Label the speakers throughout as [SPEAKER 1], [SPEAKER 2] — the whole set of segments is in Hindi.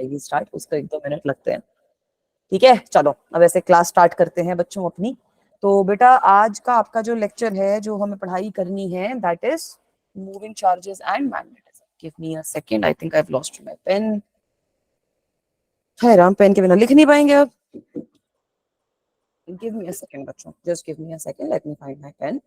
[SPEAKER 1] जाएगी स्टार्ट, उसको 1-2 मिनट लगते हैं। ठीक है, चलो अब ऐसे क्लास स्टार्ट करते हैं बच्चों अपनी। तो बेटा आज का आपका जो लेक्चर है, जो हमें पढ़ाई करनी है, that is moving charges and magnetism. Give me a second, I think I have lost my pen. है राम, पेन के बिना लिख नहीं पाएंगे अब। गिव मी अ सेकंड बच्चों, just give me a second, let me find my pen.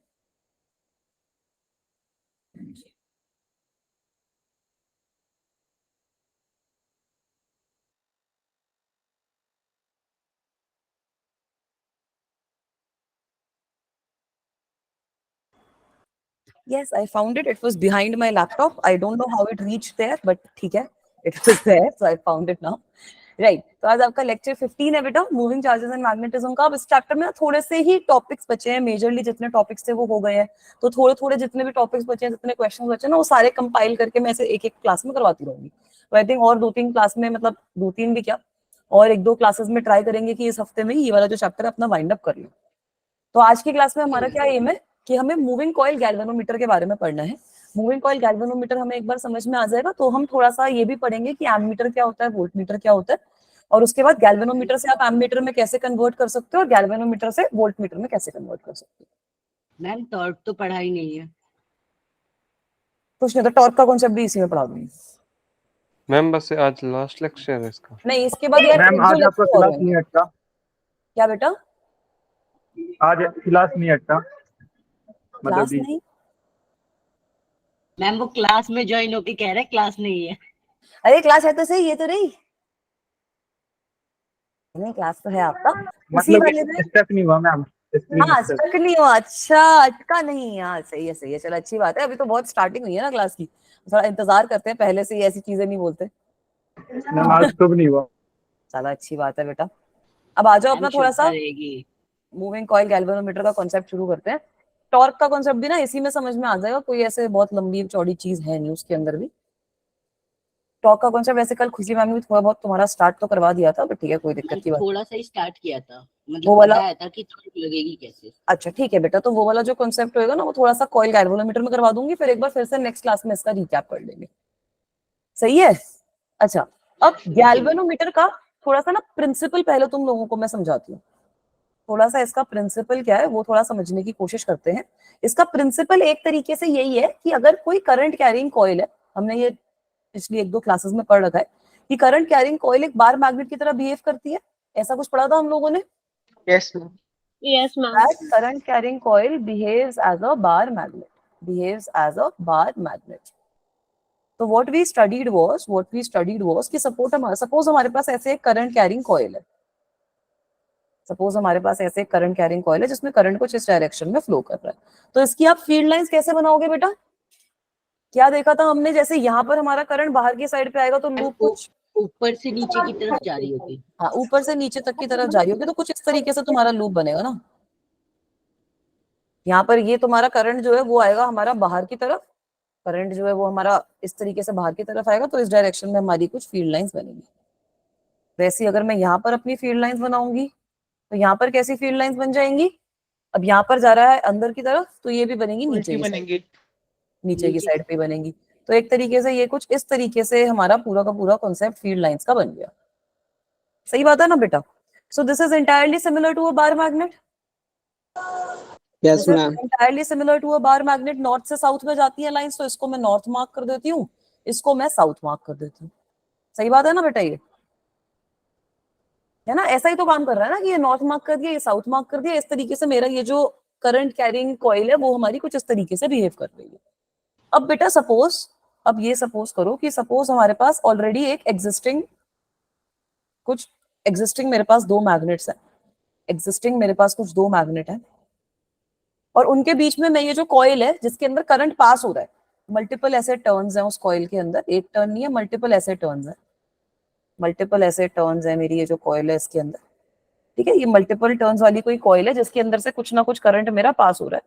[SPEAKER 1] Yes, I found it. It was behind my laptop. I don't know how it reached there, but ठीक है, it was there, so I found it now. Right. तो आज आपका लेक्चर 15 है बेटा, मूविंग चार्जेस एंड मैग्नेटिज्म का। अब इस चैप्टर में थोड़े से ही टॉपिक्स बचे हैं, मेजरली जितने टॉपिक्स थे वो हो गए हैं। तो थोड़े थोड़े जितने भी टॉपिक्स बचे हैं, जितने क्वेश्चन बचे हैं ना, वो सारे कंपाइल करके मैं ऐसे एक एक क्लास में करवाती रहूंगी। तो आई थिंक और 2-3 क्लास में, मतलब 2-3 भी क्या, और 1-2 क्लासेस में ट्राई करेंगे कि इस हफ्ते में ये वाला जो चैप्टर है अपना वाइंड अप कर लें। तो आज की क्लास में हमारा क्या एम है कि हमें मूविंग कॉइल गैल्वेनोमीटर के बारे में पढ़ना है। मूविंग कॉइल गैल्वेनोमीटर हमें एक बार समझ में आ जाएगा तो हम थोड़ा सा ये भी पढ़ेंगे कि एमीटर क्या होता है, वोल्टमीटर क्या होता है, और उसके बाद गैल्वेनोमीटर से आप एमीटर में कैसे कन्वर्ट कर सकते हो और गैल्वेनोमीटर से वोल्टमीटर में कैसे कन्वर्ट कर सकते हो।
[SPEAKER 2] मैम टॉर्क तो पढ़ा ही नहीं है।
[SPEAKER 1] कुछ नहीं, तो टॉर्क का कॉन्सेप्ट भी इसी में पढ़ा दूंगी
[SPEAKER 3] मैम। बस आज लास्ट लेक्चर है इसका।
[SPEAKER 1] नहीं, इसके बाद यार
[SPEAKER 4] मैम आज आपका क्लास नहीं हटता?
[SPEAKER 1] क्या बेटा?
[SPEAKER 4] आज क्लास नहीं हटता?
[SPEAKER 1] क्लास नहीं?
[SPEAKER 2] मैम वो क्लास में ज्वाइन होके कह रहे क्लास नहीं है।
[SPEAKER 1] अरे क्लास है तो सही, ये तो रही नहीं, क्लास तो है आपका उसी
[SPEAKER 4] मतलब
[SPEAKER 1] वाले में।
[SPEAKER 4] स्टक नहीं हुआ मैम?
[SPEAKER 1] हाँ, स्टक नहीं हुआ, अच्छा अटका नहीं। हाँ सही है, सही है, चलो अच्छी बात है। अभी तो बहुत स्टार्टिंग हुई है ना क्लास की, थोड़ा इंतजार करते हैं, पहले से ही ऐसी चीजें नहीं बोलते।
[SPEAKER 4] मैम आज तो नहीं हुआ।
[SPEAKER 1] चलो अच्छी बात है बेटा। अब आ जाओ अपना थोड़ा सा
[SPEAKER 2] रहेगी।
[SPEAKER 1] मूविंग कॉइल गैल्वेनोमीटर का कॉन्सेप्ट शुरू करते हैं। टॉर्क का कॉन्सेप्ट भी ना इसी में समझ में आ जाएगा, कोई ऐसे बहुत लंबी चौड़ी चीज है नहीं उसके अंदर भी। टॉर्क का कॉन्सेप्ट वैसे कल खुशी मैम ने थोड़ा बहुत तुम्हारा स्टार्ट तो करवा दिया था, बट ठीक है, कोई दिक्कत की बात।
[SPEAKER 2] थोड़ा सा ही स्टार्ट किया था,
[SPEAKER 1] वो
[SPEAKER 2] मतलब
[SPEAKER 1] वाला
[SPEAKER 2] बताया था कि टॉर्क लगेगी कैसे।
[SPEAKER 1] अच्छा ठीक है बेटा, तो वो वाला जो कॉन्सेप्ट होगा ना, वो थोड़ा सा कॉइल गैल्वेनोमीटर में करवा दूंगी, फिर एक बार फिर से नेक्स्ट क्लास में इसका रिकैप कर लेंगे। सही है? अच्छा, अब गैल्वेनोमीटर का थोड़ा सा ना प्रिंसिपल पहले तुम लोगों को मैं समझाती हूँ। थोड़ा सा इसका प्रिंसिपल क्या है वो थोड़ा समझने की कोशिश करते हैं। इसका प्रिंसिपल एक तरीके से यही है कि अगर कोई करंट कैरिंग कॉइल है, हमने ये पिछली 1-2 क्लासेस में पढ़ रखा है कि करंट कैरिंग कॉइल एक बार मैग्नेट की तरह बिहेव करती है। ऐसा कुछ पढ़ा था हम लोगों ने?
[SPEAKER 3] Yes ma'am.
[SPEAKER 5] Yes, ma'am.
[SPEAKER 1] That current carrying coil behaves as a bar magnet. Behaves as a bar magnet. तो what we studied was कि सपोज हमारे पास ऐसे एक करंट कैरिंग कॉइल है। सपोज हमारे पास ऐसे एक करंट कैरिंग कॉइल है जिसमें करंट कुछ इस डायरेक्शन में फ्लो कर रहा है। तो इसकी आप फील्ड लाइंस कैसे बनाओगे बेटा? क्या देखा था हमने, जैसे यहाँ पर हमारा करंट बाहर की साइड पे आएगा तो लूप कुछ
[SPEAKER 2] ऊपर से नीचे की तरफ जा रही होगी।
[SPEAKER 1] हाँ, ऊपर से नीचे तक की तरफ जा रही होगी, तो कुछ इस तरीके से तुम्हारा लूप बनेगा ना। यहाँ पर ये तुम्हारा करंट जो है वो आएगा हमारा बाहर की तरफ, करंट जो है वो हमारा इस तरीके से बाहर की तरफ आएगा, तो इस डायरेक्शन में हमारी कुछ फील्ड लाइंस बनेंगी। वैसे अगर मैं यहाँ पर अपनी फील्ड लाइंस बनाऊंगी तो यहाँ पर कैसी फील्ड लाइंस बन जाएंगी? अब यहाँ पर जा रहा है अंदर की तरफ, तो ये भी बनेंगी नीचे की साइड, नीचे की साइड पे बनेंगी। तो एक तरीके से ये कुछ इस तरीके से हमारा पूरा का पूरा कॉन्सेप्ट फील्ड लाइंस का बन गया। सही बात है ना बेटा? So this is entirely similar to a bar magnet.
[SPEAKER 6] Yes ma'am.
[SPEAKER 1] Entirely similar to a bar magnet. North से साउथ में जाती है लाइंस, तो इसको मैं नॉर्थ मार्क कर देती हूँ, इसको मैं साउथ मार्क कर देती हूँ। सही बात है ना बेटा? ये है ना, ऐसा ही तो काम कर रहा है ना कि ये नॉर्थ मार्क कर दिया, ये साउथ मार्क कर दिया। इस तरीके से मेरा ये जो करंट कैरिंग कॉइल है वो हमारी कुछ इस तरीके से बिहेव कर रही है। अब बेटा सपोज, अब ये सपोज करो कि सपोज हमारे पास ऑलरेडी एक एग्जिस्टिंग मेरे पास 2 मैग्नेट्स है, एग्जिस्टिंग मेरे पास कुछ 2 मैग्नेट है, और उनके बीच में मैं ये जो कॉइल है जिसके अंदर करंट पास हो रहा है, मल्टीपल ऐसे टर्न्स हैं उस कॉइल के अंदर, एक टर्न नहीं है, मल्टीपल ऐसे टर्न्स है, मल्टीपल ऐसे टर्न्स है मेरी ये जो कॉइल है इसके अंदर। ठीक है, ये मल्टीपल टर्न्स वाली कोई कॉइल है जिसके अंदर से कुछ ना कुछ करंट मेरा पास हो रहा है।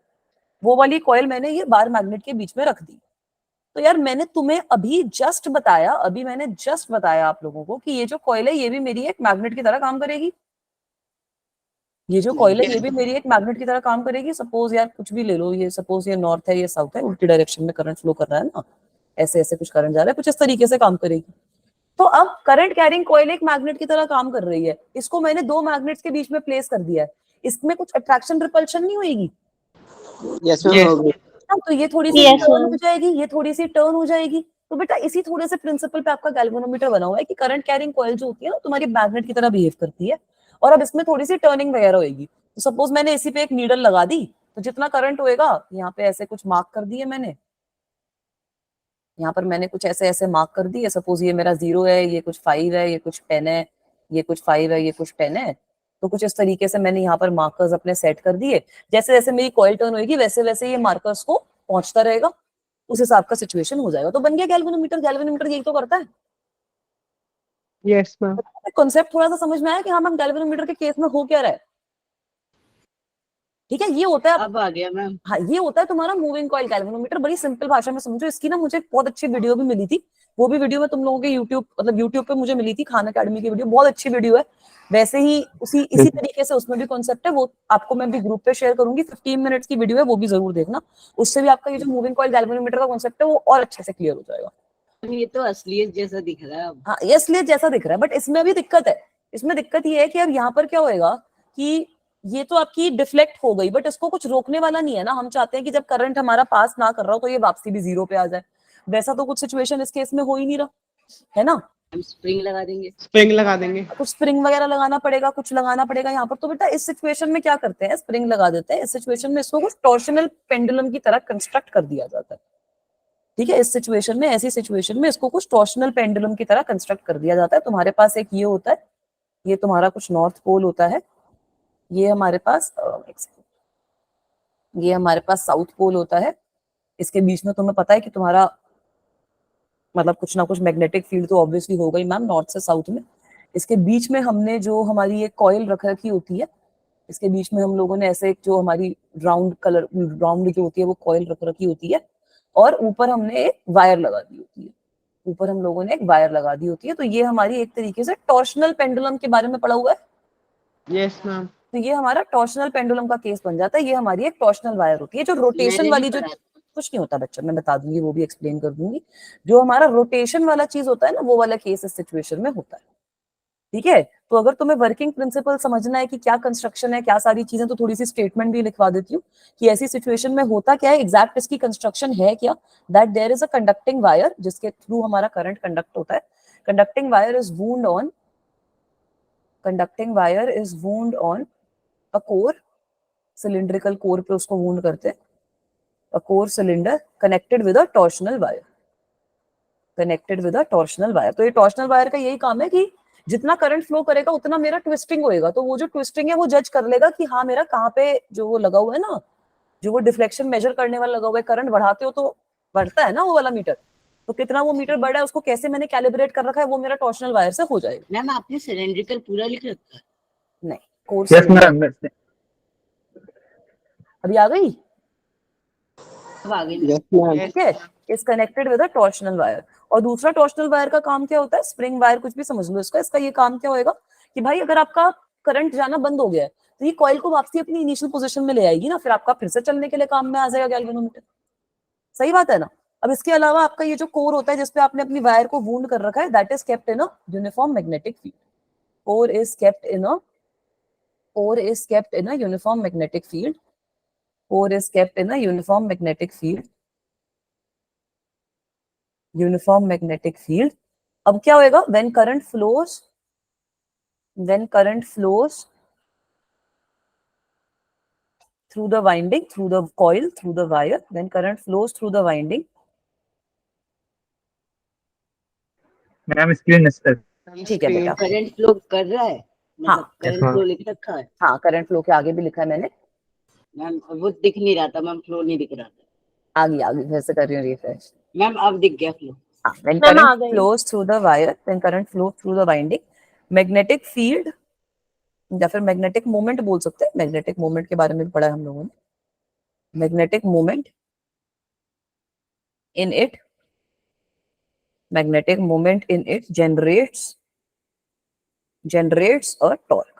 [SPEAKER 1] वो वाली कॉइल मैंने ये बार मैग्नेट के बीच में रख दी। तो यार मैंने तुम्हें अभी जस्ट बताया, आप लोगों को कि ये जो कॉइल है ये भी मेरी एक मैग्नेट की तरह काम करेगी। ये जो कॉइल है ये भी मेरी एक मैग्नेट की तरह काम करेगी। सपोज यार कुछ भी ले लो, ये सपोज ये नॉर्थ है, ये साउथ है, उल्टी डायरेक्शन में करंट फ्लो कर रहा है ना, ऐसे ऐसे कुछ करंट जा रहा है, कुछ इस तरीके से काम करेगी। तो अब करंट कैरिंग कॉइल एक मैग्नेट की तरह काम कर रही है, इसको मैंने दो मैग्नेट्स के बीच में प्लेस कर दिया है, इसमें कुछ अट्रैक्शन रिपल्शन नहीं होगी?
[SPEAKER 5] यस मैम होगी।
[SPEAKER 1] हाँ, तो ये थोड़ी सी
[SPEAKER 6] Yes,
[SPEAKER 1] टर्न हो
[SPEAKER 6] ma'am.
[SPEAKER 1] जाएगी, ये थोड़ी सी टर्न हो जाएगी। तो बेटा इसी थोड़े से प्रिंसिपल पे आपका गैल्वेनोमीटर बना हुआ है कि करंट कैरिंग कॉइल जो होती है ना तुम्हारी मैग्नेट की तरह बिहेव करती है, और अब इसमें थोड़ी सी टर्निंग वगैरह होगी। तो सपोज मैंने इसी पे एक नीडल लगा दी, तो जितना करंट होएगा, यहाँ पे ऐसे कुछ मार्क कर दिए मैंने, यहाँ पर मैंने कुछ ऐसे ऐसे मार्क कर दिए, सपोज ये मेरा 0 है, ये कुछ 5 है, ये कुछ 10 है, ये कुछ 5 है, ये कुछ 10 है। तो कुछ इस तरीके से मैंने यहाँ पर मार्कर्स अपने सेट कर दिए, जैसे जैसे मेरी कॉइल टर्न होगी वैसे वैसे ये मार्कर्स को पहुंचता रहेगा, उस हिसाब का सिचुएशन हो जाएगा। तो बन गया गैल्वेनोमीटर। गैल्वेनोमीटर यही तो करता है।
[SPEAKER 5] Yes ma'am.
[SPEAKER 1] कॉन्सेप्ट थोड़ा सा समझ में आया कि हाँ मैम गैल्वेनोमीटर के केस में हो क्या रहा है? ठीक है, ये होता है।
[SPEAKER 2] अब आ गया मैम।
[SPEAKER 1] हाँ, ये होता है तुम्हारा मूविंग कॉइल गैल्वेनोमीटर। बड़ी सिंपल भाषा में समझो। इसकी ना मुझे बहुत अच्छी वीडियो भी मिली थी, वो भी वीडियो में तुम लोगों के यूट्यूब मतलब यूट्यूब पे मुझे मिली थी, खान अकेडमी की वीडियो, बहुत अच्छी वीडियो है। वैसे ही इसी तरीके से उसमें भी कॉन्सेप्ट है, वो आपको मैं भी ग्रुप पे शेयर करूंगी। 15 मिनट्स की वीडियो है, वो भी जरूर देखना। उससे भी आपका ये जो मूविंग कॉइल गैल्वेनोमीटर का कॉन्सेप्ट है वो और अच्छे से क्लियर हो जाएगा।
[SPEAKER 2] ये तो असलियत जैसा दिख रहा है अब।
[SPEAKER 1] हाँ, ये इसलिए जैसा दिख रहा है, बट इसमें भी दिक्कत है। इसमें दिक्कत ये है कि अब यहाँ पर क्या होएगा कि ये तो आपकी डिफ्लेक्ट हो गई, बट इसको कुछ रोकने वाला नहीं है ना। हम चाहते हैं कि जब करंट हमारा पास ना कर रहा हो तो ये वापसी भी 0 पे आ जाए। वैसा तो कुछ सिचुएशन इस केस में हो ही नहीं रहा है ना।
[SPEAKER 2] हम स्प्रिंग लगा देंगे।
[SPEAKER 5] स्प्रिंग लगा देंगे।
[SPEAKER 1] कुछ स्प्रिंग वगैरह लगाना पड़ेगा, कुछ लगाना पड़ेगा यहाँ पर। तो बेटा इस सिचुएशन में क्या करते हैं, स्प्रिंग लगा देते हैं। इस सिचुएशन में इसको कुछ टॉर्शनल पेंडुलम की तरह कंस्ट्रक्ट कर दिया जाता है। ठीक है, इस सिचुएशन में, ऐसी सिचुएशन में इसको कुछ टॉर्शनल पेंडुलम की तरह कंस्ट्रक्ट कर दिया जाता है। तुम्हारे पास एक ये होता है, ये तुम्हारा कुछ नॉर्थ पोल होता है, ये हमारे पास साउथ पोल होता है। इसके बीच में तुम्हें पता है कि तुम्हारा मतलब कुछ ना कुछ मैग्नेटिक फील्ड तो ऑब्वियसली होगा ही मैम, नॉर्थ से साउथ में। इसके बीच में हमने जो हमारी एक कॉइल रख रखी होती है, इसके बीच में हम लोगों ने ऐसे एक जो हमारी राउंड जो होती है वो कॉइल रख रखी होती है, और ऊपर हमने एक वायर लगा दी होती है। ऊपर हम लोगों ने एक वायर लगा दी होती है। तो ये हमारी एक तरीके से टॉर्शनल पेंडुलम के बारे में पढ़ा हुआ है।
[SPEAKER 5] Yes ma'am.
[SPEAKER 1] तो ये हमारा टॉर्शनल पेंडुलम का केस बन जाता है। ये हमारी एक टॉर्शनल वायर होती है। जो रोटेशन
[SPEAKER 2] मैंने
[SPEAKER 1] वाली
[SPEAKER 2] नहीं
[SPEAKER 1] जो
[SPEAKER 2] पढ़ा।
[SPEAKER 1] कुछ नहीं होता बच्चा, मैं बता दूंगी, वो भी एक्सप्लेन कर दूंगी। जो हमारा रोटेशन वाला चीज होता है ना, वो वाला केस इस सिचुएशन में होता है। ठीक है, तो अगर तुम्हें वर्किंग प्रिंसिपल समझना है कि क्या कंस्ट्रक्शन है, क्या सारी चीजें, तो थोड़ी सी स्टेटमेंट भी लिखवा देती हूँ कि ऐसी सिचुएशन में होता क्या है, एग्जैक्ट इसकी कंस्ट्रक्शन है क्या। That there is a conducting wire जिसके थ्रू हमारा करंट कंडक्ट होता है। Conducting wire is wound on a core, cylindrical core पे उसको वूंड करते हैं। A core cylinder connected with a torsional wire, तो ये टॉर्शनल वायर का यही काम है कि जितना करंट फ्लो करेगा उतना मेरा ट्विस्टिंग होएगा। तो वो जो ट्विस्टिंग है वो जज कर लेगा कि हाँ मेरा कहाँ पे जो वो लगा हुआ है ना, जो वो डिफ्लेक्शन मेजर करने वाला लगा हुआ है, करंट बढ़ाते हो तो बढ़ता है ना वो वाला मीटर, तो कितना वो मीटर बढ़ा है उसको कैसे मैंने कैलिब्रेट कर रखा है, वो मेरा टॉर्शनल वायर से हो जाएगा।
[SPEAKER 2] मैम आपने सिलेंड्रिकल पूरा लिख रखा है।
[SPEAKER 1] नहीं, कोर्स
[SPEAKER 4] यस मैम।
[SPEAKER 1] अभी आ गई।
[SPEAKER 2] अब आ गई।
[SPEAKER 5] Yes ma'am.
[SPEAKER 1] ठीक है, is connected with a torsional wire. और दूसरा टॉर्शनल वायर का काम क्या होता है, स्प्रिंग वायर कुछ भी समझ लो इसका। इसका ये काम क्या होएगा कि भाई अगर आपका करंट जाना बंद हो गया है तो ये कॉइल को वापसी अपनी इनिशियल पोजीशन में ले आएगी ना, फिर आपका फिर से चलने के लिए काम में आ जाएगा गैल्वेनोमीटर। सही बात है ना। अब इसके अलावा आपका ये जो कोर होता है जिसपे आपने अपनी वायर को वूंड कर रखा है, that is kept in a uniform magnetic field. Core is kept in a uniform magnetic field. Core is kept in a uniform magnetic field. अब क्या होएगा, when current flows through the winding, through the coil, through the wire, when current flows through the winding,
[SPEAKER 4] ma'am screen इस पर।
[SPEAKER 1] ठीक है बेटा।
[SPEAKER 2] करंट फ्लो कर रहा है,
[SPEAKER 1] हाँ।
[SPEAKER 2] मतलब करंट फ्लो लिख रखा है।
[SPEAKER 1] हाँ, करंट फ्लो के आगे भी लिखा है मैंने।
[SPEAKER 2] मैम वो दिख नहीं रहा था मैम, फ्लो नहीं दिख रहा था।
[SPEAKER 1] आगे वैसे कर रही हूँ रिफ्रेश।
[SPEAKER 2] मैम अब दिख गया फ्लो।
[SPEAKER 1] हाँ, when
[SPEAKER 6] मैम आ
[SPEAKER 1] current
[SPEAKER 6] गई।
[SPEAKER 1] flows through the wire, when current flows through the winding, magnetic field या फिर मैग्नेटिक मोमेंट बोल सकते हैं, मैग्नेटिक मोमेंट के बारे में भी पढ़ा है हम लोगों ने। Magnetic moment in it generates a torque।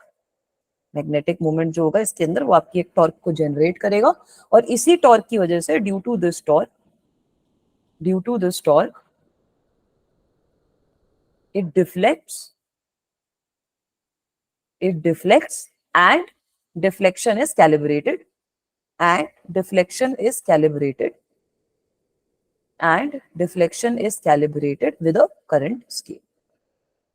[SPEAKER 1] Magnetic moment जो होगा इसके अंदर वो आपकी एक टॉर्क को जनरेट करेगा, और इसी टॉर्क की वजह से due to this torque it deflects, and deflection is calibrated, and deflection is calibrated, and deflection is calibrated with a current scale,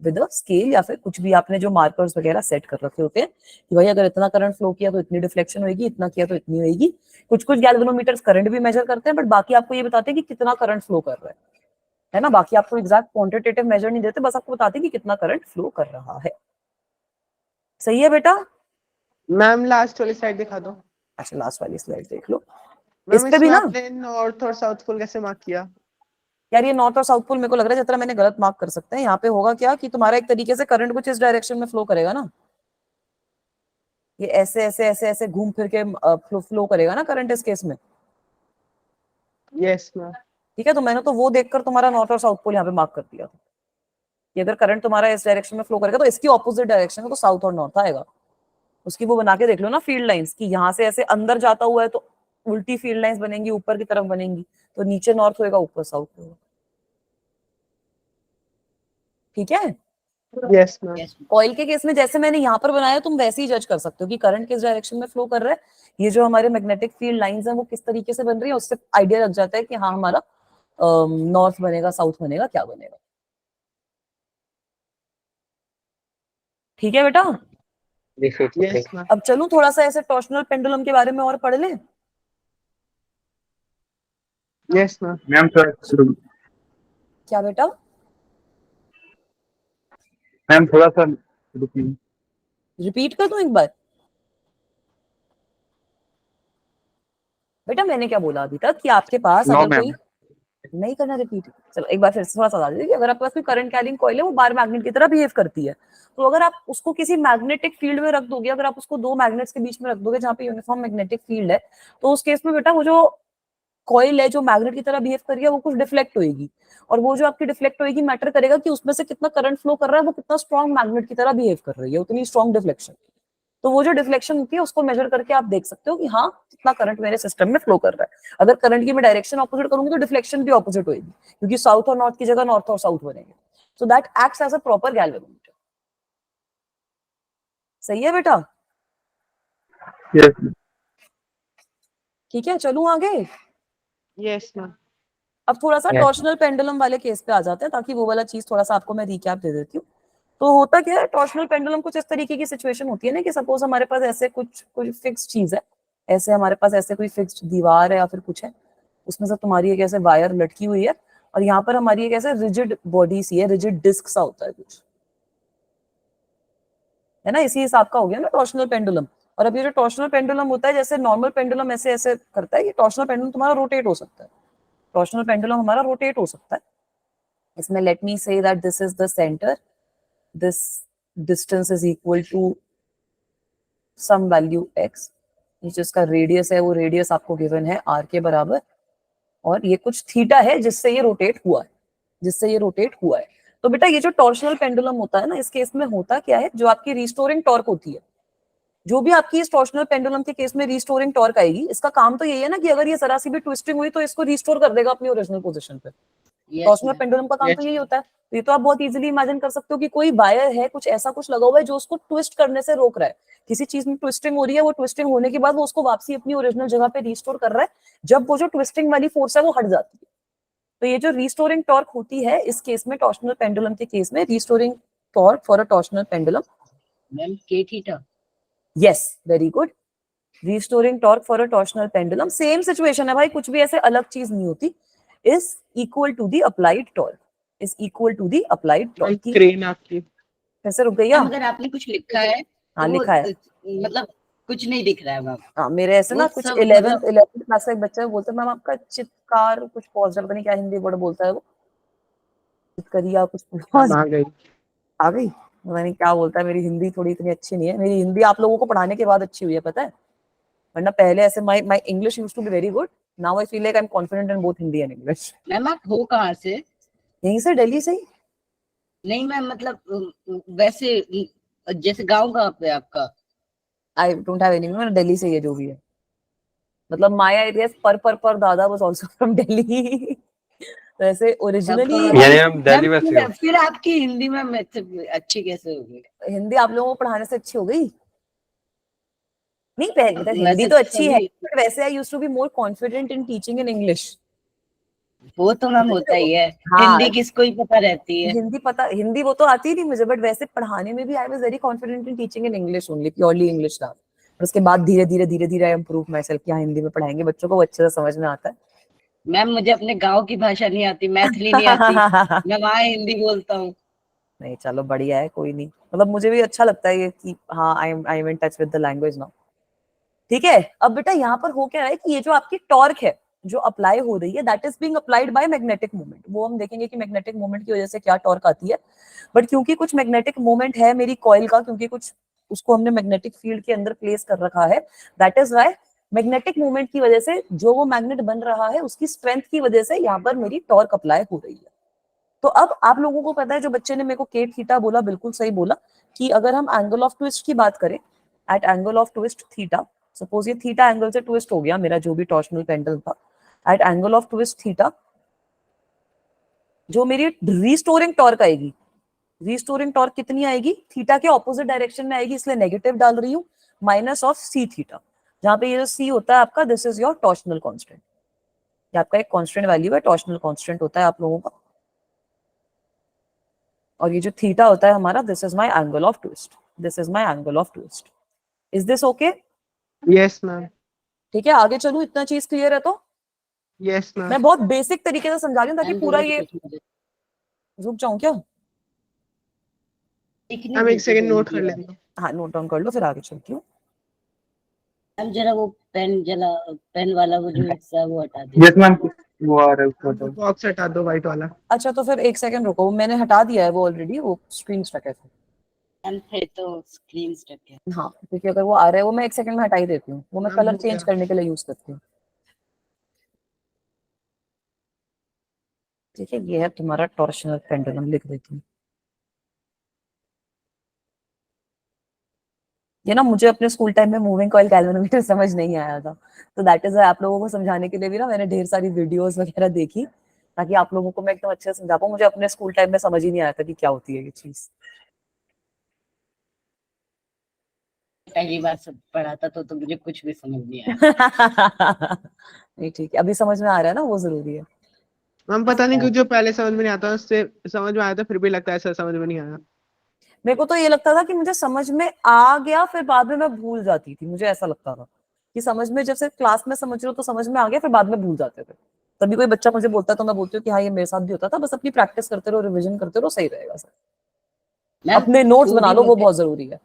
[SPEAKER 1] with a scale या फिर कुछ भी आपने जो मार्कर्स वगैरह सेट कर रखे होते हैं कि भाई अगर इतना करंट फ्लो किया तो इतनी डिफ्लेक्शन होगी, इतना किया तो इतनी होगी। कुछ कुछ गैल्वेनोमीटर्स करंट भी मेजर करते हैं, बट बाकी आपको ये बताते हैं कि कितना करंट फ्लो कर रहा है ना। बाकी आपको एग्जैक्ट क्वांटिटेटिव मेजर नहीं देते, बस आपको बताते हैं कि कितना करंट फ्लो कर रहा है। सही है बेटा?
[SPEAKER 5] मैम लास्ट वाली स्लाइड दिखा दो।
[SPEAKER 1] अच्छा लास्ट वाली स्लाइड देख लो।
[SPEAKER 5] मैम
[SPEAKER 1] इस पे भी
[SPEAKER 5] इसमें
[SPEAKER 1] ना
[SPEAKER 5] आपने नॉर्थ और साउथ पोल कैसे मार्क किया?
[SPEAKER 1] यार ये नॉर्थ और साउथ पोल मेरे को लग रहा है जितना मैंने गलत मार्क कर सकते हैं। यहाँ पे होगा क्या कि तुम्हारा एक तरीके से करंट कुछ इस डायरेक्शन में फ्लो करेगा ना, ये ऐसे ऐसे ऐसे ऐसे घूम फिर के फ्लो करेगा ना करंट इस केस में।
[SPEAKER 5] Yes ma'am.
[SPEAKER 1] ठीक है, तो मैंने तो वो देखकर तुम्हारा नॉर्थ और साउथ पोल यहाँ पे मार्क कर दिया था कि अगर करंट तुम्हारा इस डायरेक्शन में फ्लो करेगा तो इसकी ऑपोजिट डायरेक्शन में तो साउथ और नॉर्थ आएगा। उसकी वो बना के देख लो ना फील्ड लाइंस की, यहाँ से ऐसे अंदर जाता हुआ है तो उल्टी फील्ड लाइंस बनेंगी, ऊपर की तरफ बनेंगी, तो नीचे नॉर्थ होगा ऊपर साउथ होगा। ठीक है,
[SPEAKER 5] यस मैम।
[SPEAKER 1] ऑयल के केस में जैसे मैंने यहाँ पर बनाया तुम वैसे ही जज कर सकते हो कि करंट किस डायरेक्शन में फ्लो कर रहा है, ये जो हमारे मैग्नेटिक फील्ड लाइंस हैं वो किस तरीके से बन रही है, उससे आइडिया लग जाता है कि हाँ हमारा नॉर्थ बनेगा, साउथ बनेगा, क्या बनेगा। ठीक है बेटा?
[SPEAKER 5] Yes ma'am.
[SPEAKER 1] अब चलूं थोड़ा सा ऐसे टॉर्शनल पेंडुलम के बारे में और पढ़ लें।
[SPEAKER 5] Yes ma'am.
[SPEAKER 4] मैम थोड़ा शुरू,
[SPEAKER 1] क्या बेटा?
[SPEAKER 4] मैम थोड़ा सा रुकिए।
[SPEAKER 1] रिपीट कर दूं एक बार? बेटा मैंने क्या बोला अभी तक कि आपके पास
[SPEAKER 3] No,
[SPEAKER 1] अगर
[SPEAKER 3] ma'am.
[SPEAKER 1] कोई नहीं करना रिपीट, चलो एक बार फिर से थोड़ा सा बता दीजिए कि अगर आपके पास कोई करंट कैरिंग कॉइल है वो बार मैग्नेट की तरह बिहेव करती है, तो अगर आप उसको किसी मैग्नेटिक फील्ड में रख दोगे, अगर आप उसको दो मैग्नेट्स के बीच में रख दोगे जहाँ पे यूनिफॉर्म मैग्नेटिक फील्ड है, तो उस केस में बेटा वो जो कॉइल है जो मैग्नेट की तरह बिहेव कर रही है वो कुछ डिफ्लेक्ट होगी, और वो जो आपकी डिफ्लेक्ट होगी मैटर करेगा कि उसमें से कितना करंट फ्लो कर रहा है, वो कितना स्ट्रॉन्ग मैग्नेट की तरह बिहेव कर रही है, उतनी स्ट्रॉन्ग डिफ्लेक्शन। तो वो जो डिफ्लेक्शन होती है उसको मेजर करके आप देख सकते हो कि हाँ कितना करंट मेरे सिस्टम में फ्लो कर रहा है। अगर करंट की मैं डायरेक्शन ऑपोजिट करूंगी तो डिफ्लेक्शन भी ऑपोजिट होगी, क्योंकि साउथ और नॉर्थ की जगह नॉर्थ और साउथ बनेंगे। So that acts as a proper galvanometer. सही है बेटा?
[SPEAKER 4] यस
[SPEAKER 1] ठीक है, चलूं आगे।
[SPEAKER 5] Yes ma'am.
[SPEAKER 1] अब थोड़ा सा
[SPEAKER 3] Yes.
[SPEAKER 1] टॉर्शनल पेंडुलम वाले केस पे आ जाते हैं ताकि वो वाला चीज थोड़ा सा आपको मैं रिकैप दे देती हूँ। तो होता क्या है, टॉर्शनल पेंडुलम कुछ इस तरीके की सिचुएशन होती है ना कि सपोज हमारे पास ऐसे कुछ कोई फिक्स चीज है, ऐसे हमारे पास ऐसे कोई फिक्स्ड दीवार है या फिर कुछ है, उसमें से तुम्हारी एक ऐसे वायर लटकी हुई है और यहाँ पर हमारी एक ऐसे रिजिड बॉडी सी है, रिजिड डिस्क सा होता है कुछ, है ना, इसी हिसाब का हो गया ना टॉर्शनल पेंडुलम। और अब ये जो टॉर्शनल पेंडुलम होता है, जैसे नॉर्मल पेंडुलम ऐसे ऐसे करता है, ये टॉर्शनल पेंडुलम तुम्हारा रोटेट हो सकता है, टॉर्शनल पेंडुलम हमारा रोटेट हो सकता है। इसमें late me say that this is the centre, this distance is equal to some value x, जिसका रेडियस है वो रेडियस आपको गिवन है r के बराबर, और ये कुछ थीटा है जिससे ये रोटेट हुआ है, जिससे ये रोटेट हुआ है। तो बेटा ये जो टॉर्शनल पेंडुलम होता है ना, इस केस में होता क्या है, जो आपकी रिस्टोरिंग टॉर्क होती है, जो भी आपकी इस टॉर्शनल पेंडुलम के केस में रिस्टोरिंग टॉर्क आएगी, इसका काम तो यही है ना कि अगर ये जरा सी भी ट्विस्टिंग हुई तो इसको रिस्टोर कर देगा अपनी ओरिजिनल पोजीशन पे। टॉर्शनल पेंडुलम का काम तो यही होता है। तो ये तो आप बहुत इजीली इमेजिन कर सकते हो कि कोई वायर है, कुछ ऐसा कुछ लगा हुआ है जो उसको ट्विस्ट करने से रोक रहा है, किसी चीज में ट्विस्टिंग हो रही है, वो ट्विस्टिंग होने के बाद वो उसको वापसी अपनी ओरिजिनल जगह पे रिस्टोर कर रहा है, जब वो जो ट्विस्टिंग वाली फोर्स है वो हट जाती है। तो ये जो रिस्टोरिंग टॉर्क होती है इस केस में, टॉर्शनल पेंडुलम के केस में, restoring torque for a torsional pendulum,
[SPEAKER 2] ma'am के theta.
[SPEAKER 1] Yes very good, restoring torque for a torsional pendulum, same situation है भाई, कुछ भी ऐसे अलग चीज नहीं होती, is equal to the applied torque, is equal to the applied torque।
[SPEAKER 5] Crane आपकी
[SPEAKER 1] कैसे रुक गई?
[SPEAKER 2] अगर आपने कुछ लिखा है
[SPEAKER 1] हाँ
[SPEAKER 2] तो
[SPEAKER 1] लिखा है,
[SPEAKER 2] मतलब कुछ नहीं दिख रहा है मैम।
[SPEAKER 1] हाँ मेरे ऐसे ना
[SPEAKER 2] वो
[SPEAKER 1] कुछ
[SPEAKER 2] सब
[SPEAKER 1] 11th क्लास का एक बच्चा है, बोलता है मैम आपका चित्कार कुछ पॉज, पता नहीं क्या हिंदी वर्ड बोलता है वो, चितकरिया कुछ पॉज
[SPEAKER 5] आ गई।
[SPEAKER 1] आ गई, पता नहीं क्या बोलता है। मेरी हिंदी थोड़ी इतनी अच्छी नहीं है, मेरी हिंदी आप लोगों को पढ़ाने के बाद अच्छी हुई है पता है, वरना पहले ऐसे my English used to be very good, now I feel like I am confident in both Hindi and English.
[SPEAKER 2] Ma'am आप हो कहाँ से?
[SPEAKER 1] यहीं से, दिल्ली से ही।
[SPEAKER 2] नहीं मैम मतलब वैसे जैसे गांव कहाँ पे आपका?
[SPEAKER 1] आई डोंट हैव एनी, मैं दिल्ली से ही है जो भी है, मतलब माया इतिहास पर दादा वाज आल्सो फ्रॉम दिल्ली। तो ऐसे ओरिजिनली
[SPEAKER 3] यानी हम दिल्ली
[SPEAKER 2] मैम,
[SPEAKER 3] वैसे हो।
[SPEAKER 2] फिर आपकी हिंदी में अच्छी कैसे होगी?
[SPEAKER 1] हिंदी आप लोगों को पढ़ाने से अच्छी हो गई? नहीं, पहले तो हिंदी
[SPEAKER 2] वैसे
[SPEAKER 1] तो अच्छी है,
[SPEAKER 2] सभी
[SPEAKER 1] बट वैसे I used to be more confident in teaching in English.
[SPEAKER 2] वो तो मैम होता ही है,
[SPEAKER 1] हाँ,
[SPEAKER 2] हिंदी किसको ही पता रहती है।
[SPEAKER 1] हिंदी वो तो आती ही नहीं मुझे, बट वैसे पढ़ाने में भी I was very confident in teaching in English only, purely English था। और उसके बाद धीरे धीरे आई इम्प्रूव माई सेल्फ कि हाँ हिंदी में पढ़ाएंगे बच्चों को, वो अच्छे से समझ में आता है।
[SPEAKER 2] मैम मुझे अपने गांव की भाषा नहीं आती, मैथिली नहीं आती, मैं वहाँ हिंदी बोलता हूँ।
[SPEAKER 1] नहीं चलो बढ़िया है, कोई नहीं, मतलब मुझे भी अच्छा लगता है ये कि हाँ I am in touch with the language now. ठीक है, अब बेटा यहाँ पर हो क्या रहा है कि ये जो आपकी टॉर्क है जो अप्लाई हो रही है, that is being applied by magnetic moment. वो हम देखेंगे कि मैग्नेटिक मोमेंट की वजह से क्या टॉर्क आती है, बट क्योंकि कुछ मैग्नेटिक मोमेंट है मेरी कॉइल का, क्योंकि कुछ उसको हमने मैग्नेटिक फील्ड के अंदर प्लेस कर रखा है, that is why magnetic moment की वजह से जो वो मैग्नेट बन रहा है उसकी स्ट्रेंथ की वजह से यहाँ पर मेरी टॉर्क अप्लाई हो रही है। तो अब आप लोगों को पता है, जो बच्चे ने मेरे को के थीटा बोला बिल्कुल सही बोला, कि अगर हम एंगल ऑफ ट्विस्ट की बात करें, at angle of twist theta, suppose ये थीटा एंगल से ट्विस्ट हो गया मेरा जो भी टॉर्शनल पेंडल था, at angle of twist theta जो मेरी रीस्टोरिंग टॉर्क आएगी, रीस्टोरिंग टॉर्क कितनी आएगी, थीटा के ऑपोजिट डायरेक्शन में आएगी, इसलिए नेगेटिव डाल रही हूँ, माइनस ऑफ सी थीटा, जहां पे ये जो सी होता है आपका, this is your torsional constant, ये आपका एक कांस्टेंट वैल्यू है, टॉर्शनल कांस्टेंट होता है आप लोगों का, और ये जो थीटा होता है हमारा, this is my angle of twist, this is my angle of twist. Is this okay?
[SPEAKER 5] Yes, ma'am.
[SPEAKER 1] ठीक है, आगे चलूं, इतना चीज क्लियर है तो?
[SPEAKER 5] Yes, ma'am.
[SPEAKER 1] मैं बहुत बेसिक तरीके से समझा रही हूँ ताकि
[SPEAKER 2] मैम
[SPEAKER 1] पूरा
[SPEAKER 2] थोड़ा
[SPEAKER 1] ये,
[SPEAKER 2] सा मुझे
[SPEAKER 1] रुक जाऊं क्या?
[SPEAKER 2] लिखने
[SPEAKER 5] हम एक
[SPEAKER 2] दीजिए
[SPEAKER 5] सेकंड
[SPEAKER 2] तो
[SPEAKER 5] नोट कर
[SPEAKER 2] easy
[SPEAKER 5] लेंगे।
[SPEAKER 1] हाँ नोट डाउन कर लो, फिर आगे चलती हूँ।
[SPEAKER 2] मैम जरा वो पेन वाला वो जो हिस्सा है वो हटा दीजिए।
[SPEAKER 4] Yes, ma'am. वो आ रहा है उसको तो।
[SPEAKER 5] बॉक्स हटा दो व्हाइट वाला।
[SPEAKER 1] अच्छा तो फिर एक सेकंड रुको, मैंने हटा दिया है वो ऑलरेडी, वो स्क्रीन स्टक है फिर।
[SPEAKER 2] मैम फिर तो स्क्रीन स्टक है।
[SPEAKER 1] हाँ क्योंकि अगर वो आ रहा है वो मैं एक सेकंड में हटा ही देती हूँ, वो मैं
[SPEAKER 5] मैम
[SPEAKER 1] कलर
[SPEAKER 5] हो
[SPEAKER 1] चेंज
[SPEAKER 5] गया।
[SPEAKER 1] करने के लिए यूज करती हूँ। ठीक है, ये है तुम्हारा टॉर्शनल पेंडुलम, लिख देती हूँ। ये ना मुझे अपने स्कूल टाइम में मूविंग कॉइल गैल्वेनोमीटर समझ नहीं आया था, तो दैट इज आप लोगों को समझाने के लिए भी ना मैंने ढेर सारी वीडियोस वगैरह देखी, ताकि आप लोगों को मैं एकदम अच्छे से समझा पाऊँ। मुझे अपने स्कूल टाइम में समझ ही नहीं आया था कि क्या होती है ये चीज।
[SPEAKER 2] पहली बार सब पढ़ा था तो मुझे कुछ भी समझ नहीं आया।
[SPEAKER 1] नहीं ठीक है, अभी समझ में आ रहा है ना, वो जरूरी है।
[SPEAKER 5] मैम पता नहीं क्यों जो पहले समझ में नहीं आता उससे समझ में आया था, फिर भी लगता है ऐसा समझ में नहीं आया।
[SPEAKER 1] मेरे को तो ये लगता था कि मुझे समझ में आ गया, फिर बाद में मैं भूल जाती थी, मुझे ऐसा लगता था कि समझ में, जैसे क्लास में समझ रहे हो तो समझ में आ गया, फिर बाद में भूल जाते थे। तभी कोई बच्चा मुझे बोलता तो मैं बोलती हूँ कि हाँ ये मेरे साथ भी होता था, बस अपनी प्रैक्टिस करते रहो, रिविजन करते रहो, सही रहेगा सर।
[SPEAKER 2] मैम
[SPEAKER 1] अपने नोट्स बना
[SPEAKER 2] पूरी
[SPEAKER 1] लो, वो बहुत जरूरी है।